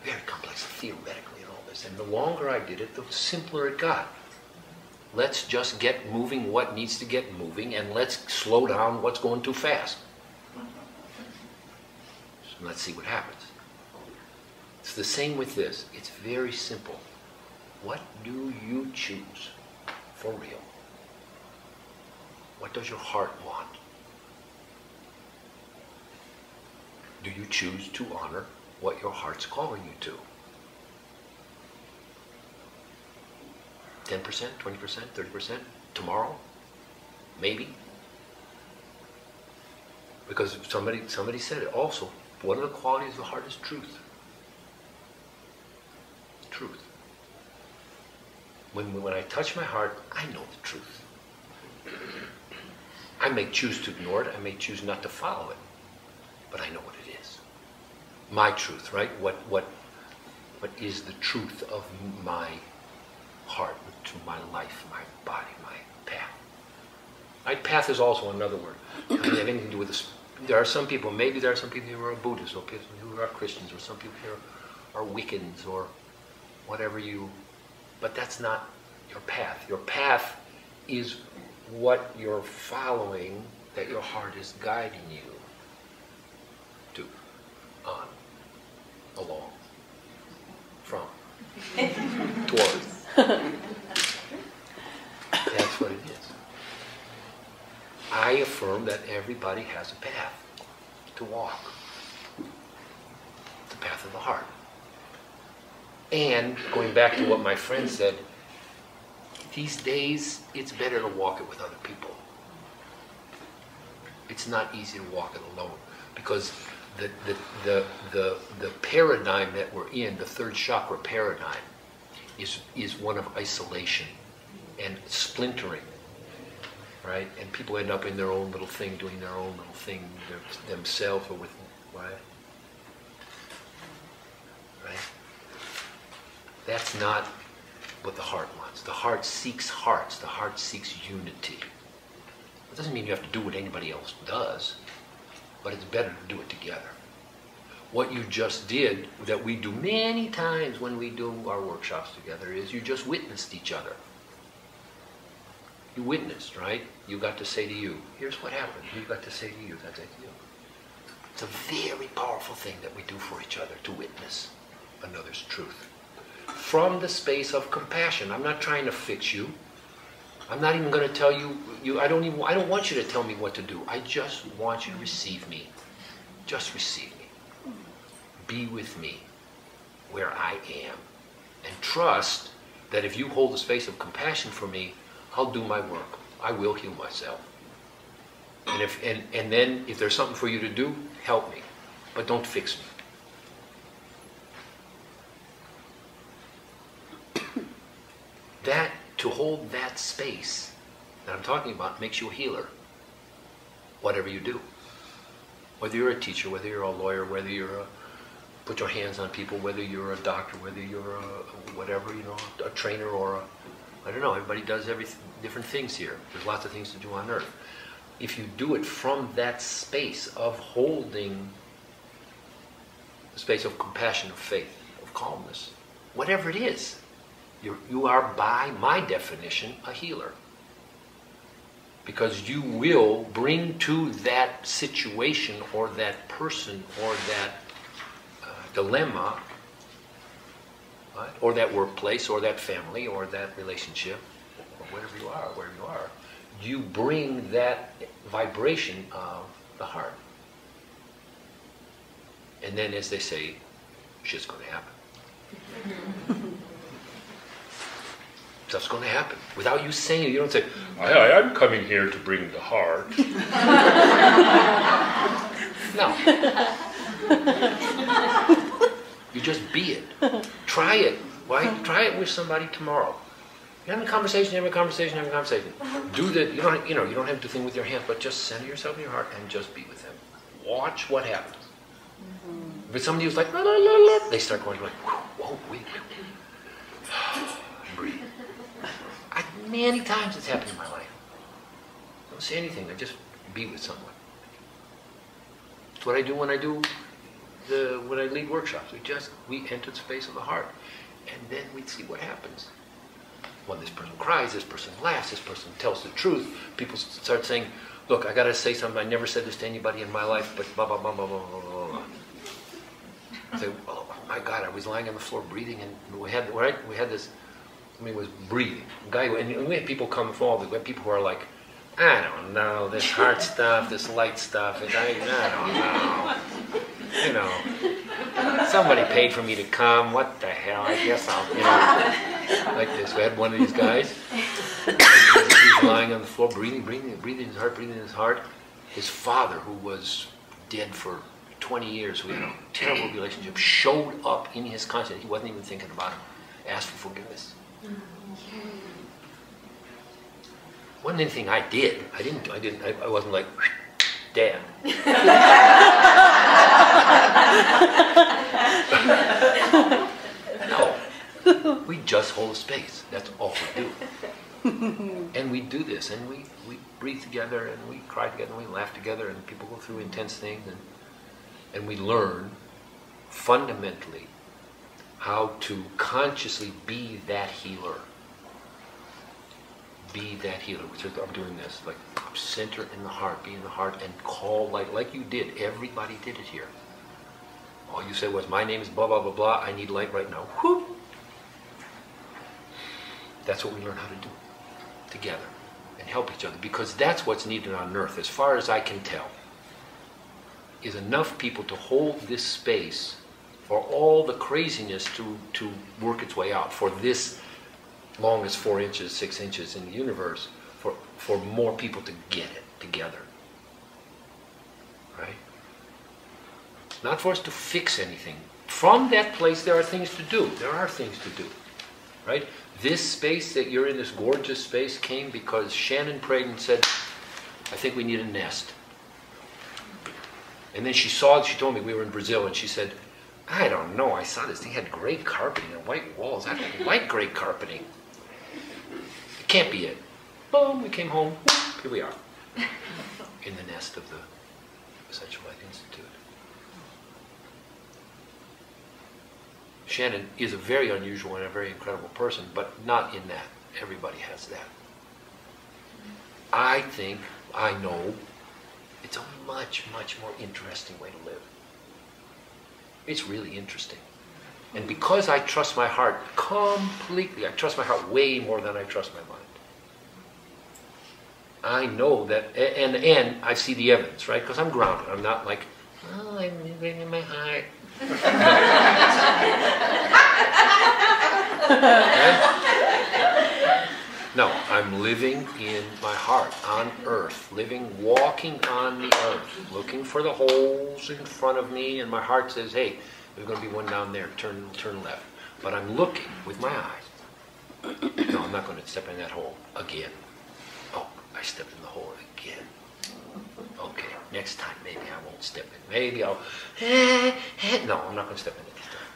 theoretically and all this. And the longer I did it, the simpler it got. Let's just get moving what needs to get moving, and let's slow down what's going too fast. So let's see what happens. It's the same with this. It's very simple. What do you choose for real? What does your heart want? Do you choose to honor what your heart's calling you to? 10%, 20%, 30%? Tomorrow? Maybe? Because somebody said it also. One of the qualities of the heart is truth. Truth. When I touch my heart, I know the truth. I may choose to ignore it. I may choose not to follow it. But I know what it is. My truth, right? What is the truth of my heart, to my life, my body, my path. My path is also another word. It doesn't have anything to do with this. There are some people who are Buddhists, or people who are Christians, or some people here are Wiccans, or whatever but that's not your path. Your path is what you're following, that your heart is guiding you. to, on, along, from, towards. That's what it is. I affirm that everybody has a path to walk. The path of the heart. And going back to what my friend said, these days it's better to walk it with other people. It's not easy to walk it alone because the paradigm that we're in, the third chakra paradigm, is one of isolation and splintering, right? And people end up in their own little thing, doing their own little thing themselves or with, right? Right? That's not what the heart wants. The heart seeks hearts. The heart seeks unity. It doesn't mean you have to do what anybody else does, but it's better to do it together. What you just did, that we do many times when we do our workshops together, is you just witnessed each other. You witnessed, right? You got to say to you, here's what happened. You got to say to you, that's it to you. It's a very powerful thing that we do for each other, to witness another's truth. From the space of compassion. I'm not trying to fix you. I'm not even going to tell you, I don't want you to tell me what to do. I just want you to receive me. Just receive me. Be with me where I am. And trust that if you hold the space of compassion for me, I'll do my work. I will heal myself. And then if there's something for you to do, help me. But don't fix me. That, to hold that space that I'm talking about, makes you a healer. Whatever you do. Whether you're a teacher, whether you're a lawyer, whether you're put your hands on people, whether you're a doctor, whether you're a whatever, a trainer or I don't know, everybody does different things here. There's lots of things to do on earth. If you do it from that space of holding the space of compassion, of faith, of calmness, whatever it is, you are, by my definition, a healer. Because you will bring to that situation or that person or that dilemma, right? Or that workplace or that family or that relationship, or wherever you are, you bring that vibration of the heart. And then, as they say, shit's going to happen. Stuff's going to happen. Without you saying it, you don't say, I'm coming here to bring the heart. No. You just be it. Try it. Why? Try it with somebody tomorrow. You're having a conversation, having a conversation. Do that. You don't have to think with your hands, but just center yourself in your heart and just be with them. Watch what happens. Mm-hmm. If somebody who's like, la, la, la, la, they start going like, whoa, wait. Breathe. Many times it's happened in my life. Don't say anything. I just be with someone. It's what I do when I lead workshops. We enter the space of the heart, and then we see what happens. When this person cries, this person laughs, this person tells the truth. People start saying, "Look, I got to say something. I never said this to anybody in my life, but blah blah blah blah blah blah blah." I say, "Oh my God, I was lying on the floor breathing, and we had this." Was breathing. And we had people come from we had people who are like, I don't know, this heart stuff, this light stuff, I don't know. Somebody paid for me to come, what the hell, I guess I'll, like this. We had one of these guys, he's lying on the floor, breathing in his heart. His father, who was dead for 20 years, we had a terrible relationship, showed up in his consciousness. He wasn't even thinking about him. Asked for forgiveness. Wasn't anything I did. I wasn't like, Dad. No. We just hold space. That's all we do. And we do this, and we breathe together, and we cry together, and we laugh together, and people go through intense things, and we learn fundamentally how to consciously be that healer. Be that healer. I'm doing this, like, center in the heart, be in the heart, and call like you did. Everybody did it here. All you said was, my name is blah, blah, blah, blah. I need light right now. Whoop. That's what we learn how to do together and help each other, because that's what's needed on earth, as far as I can tell, is enough people to hold this space for all the craziness to work its way out, for this long as 4 inches, 6 inches in the universe, for more people to get it together. Right? Not for us to fix anything. From that place, there are things to do. There are things to do. Right? This space that you're in, this gorgeous space, came because Shannon prayed and said, I think we need a nest. And then she told me, we were in Brazil, and she said, I don't know, I saw this thing had great carpeting and white walls. I don't like great carpeting. It can't be it. Boom, we came home. Here we are. In the nest of the Essential Life Institute. Shannon is a very unusual and a very incredible person, but not in that. Everybody has that. I think, I know, it's a much, much more interesting way to live. It's really interesting. And because I trust my heart completely, I trust my heart way more than I trust my mind. I know that, and I see the evidence, right? Because I'm grounded. I'm not like, oh, I'm living in my heart. Right? No, I'm living in my heart, on earth, walking on the earth, looking for the holes in front of me, and my heart says, hey, there's going to be one down there, turn left. But I'm looking with my eyes. No, I'm not going to step in that hole again. Oh, I stepped in the hole again. Okay, next time maybe I won't step in. Maybe I'll, no, I'm not going to step in it this time.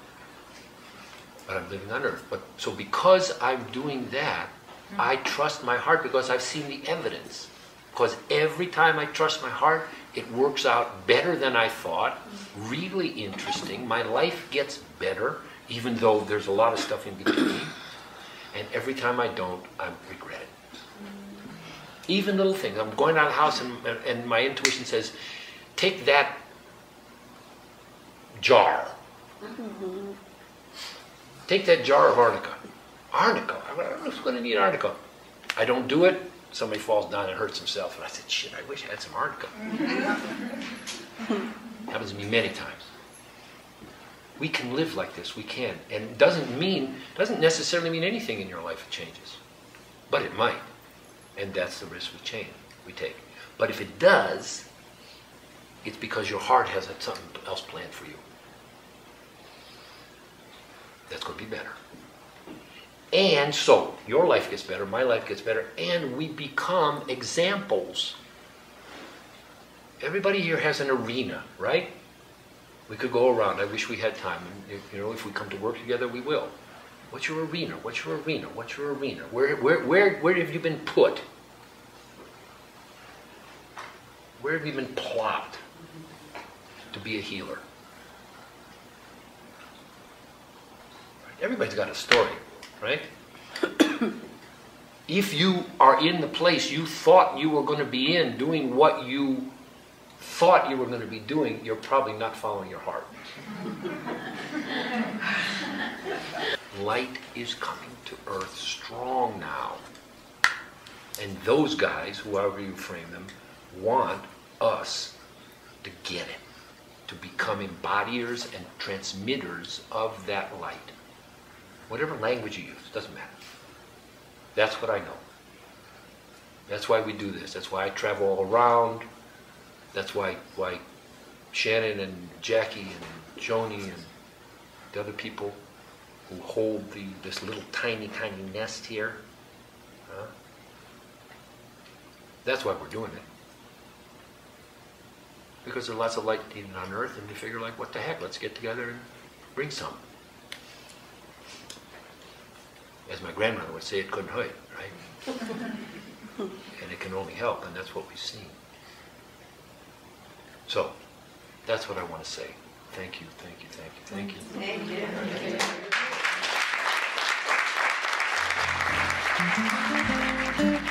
But I'm living on earth. So because I'm doing that, I trust my heart because I've seen the evidence. Because every time I trust my heart, it works out better than I thought. Really interesting. My life gets better, even though there's a lot of stuff in between. And every time I don't, I regret it. Even little things. I'm going out of the house and my intuition says, take that jar. Take that jar of arnica. Arnica? I'm going to need arnica. I don't do it. Somebody falls down and hurts himself. And I said, shit, I wish I had some arnica. Happens to me many times. We can live like this. We can. And it doesn't necessarily mean anything in your life changes. But it might. And that's the risk we take. But if it does, it's because your heart has something else planned for you. That's going to be better. And so, your life gets better, my life gets better, and we become examples. Everybody here has an arena, right? We could go around. I wish we had time. And if we come to work together, we will. What's your arena? What's your arena? What's your arena? Where have you been put? Where have you been plopped to be a healer? Everybody's got a story, right? If you are in the place you thought you were going to be in, doing what you thought you were going to be doing, you're probably not following your heart. Light is coming to earth strong now. And those guys, however you frame them, want us to get it, to become embodiers and transmitters of that light. Whatever language you use, doesn't matter. That's what I know. That's why we do this. That's why I travel all around. That's why Shannon and Jackie and Joni and the other people who hold this little tiny, tiny nest here. That's why we're doing it. Because there's lots of light needed on earth, and we figure, like, what the heck, let's get together and bring some. As my grandmother would say, it couldn't hurt, right? And it can only help, and that's what we've seen. So, that's what I want to say. Thank you, thank you, thank you, thank you. Thank you.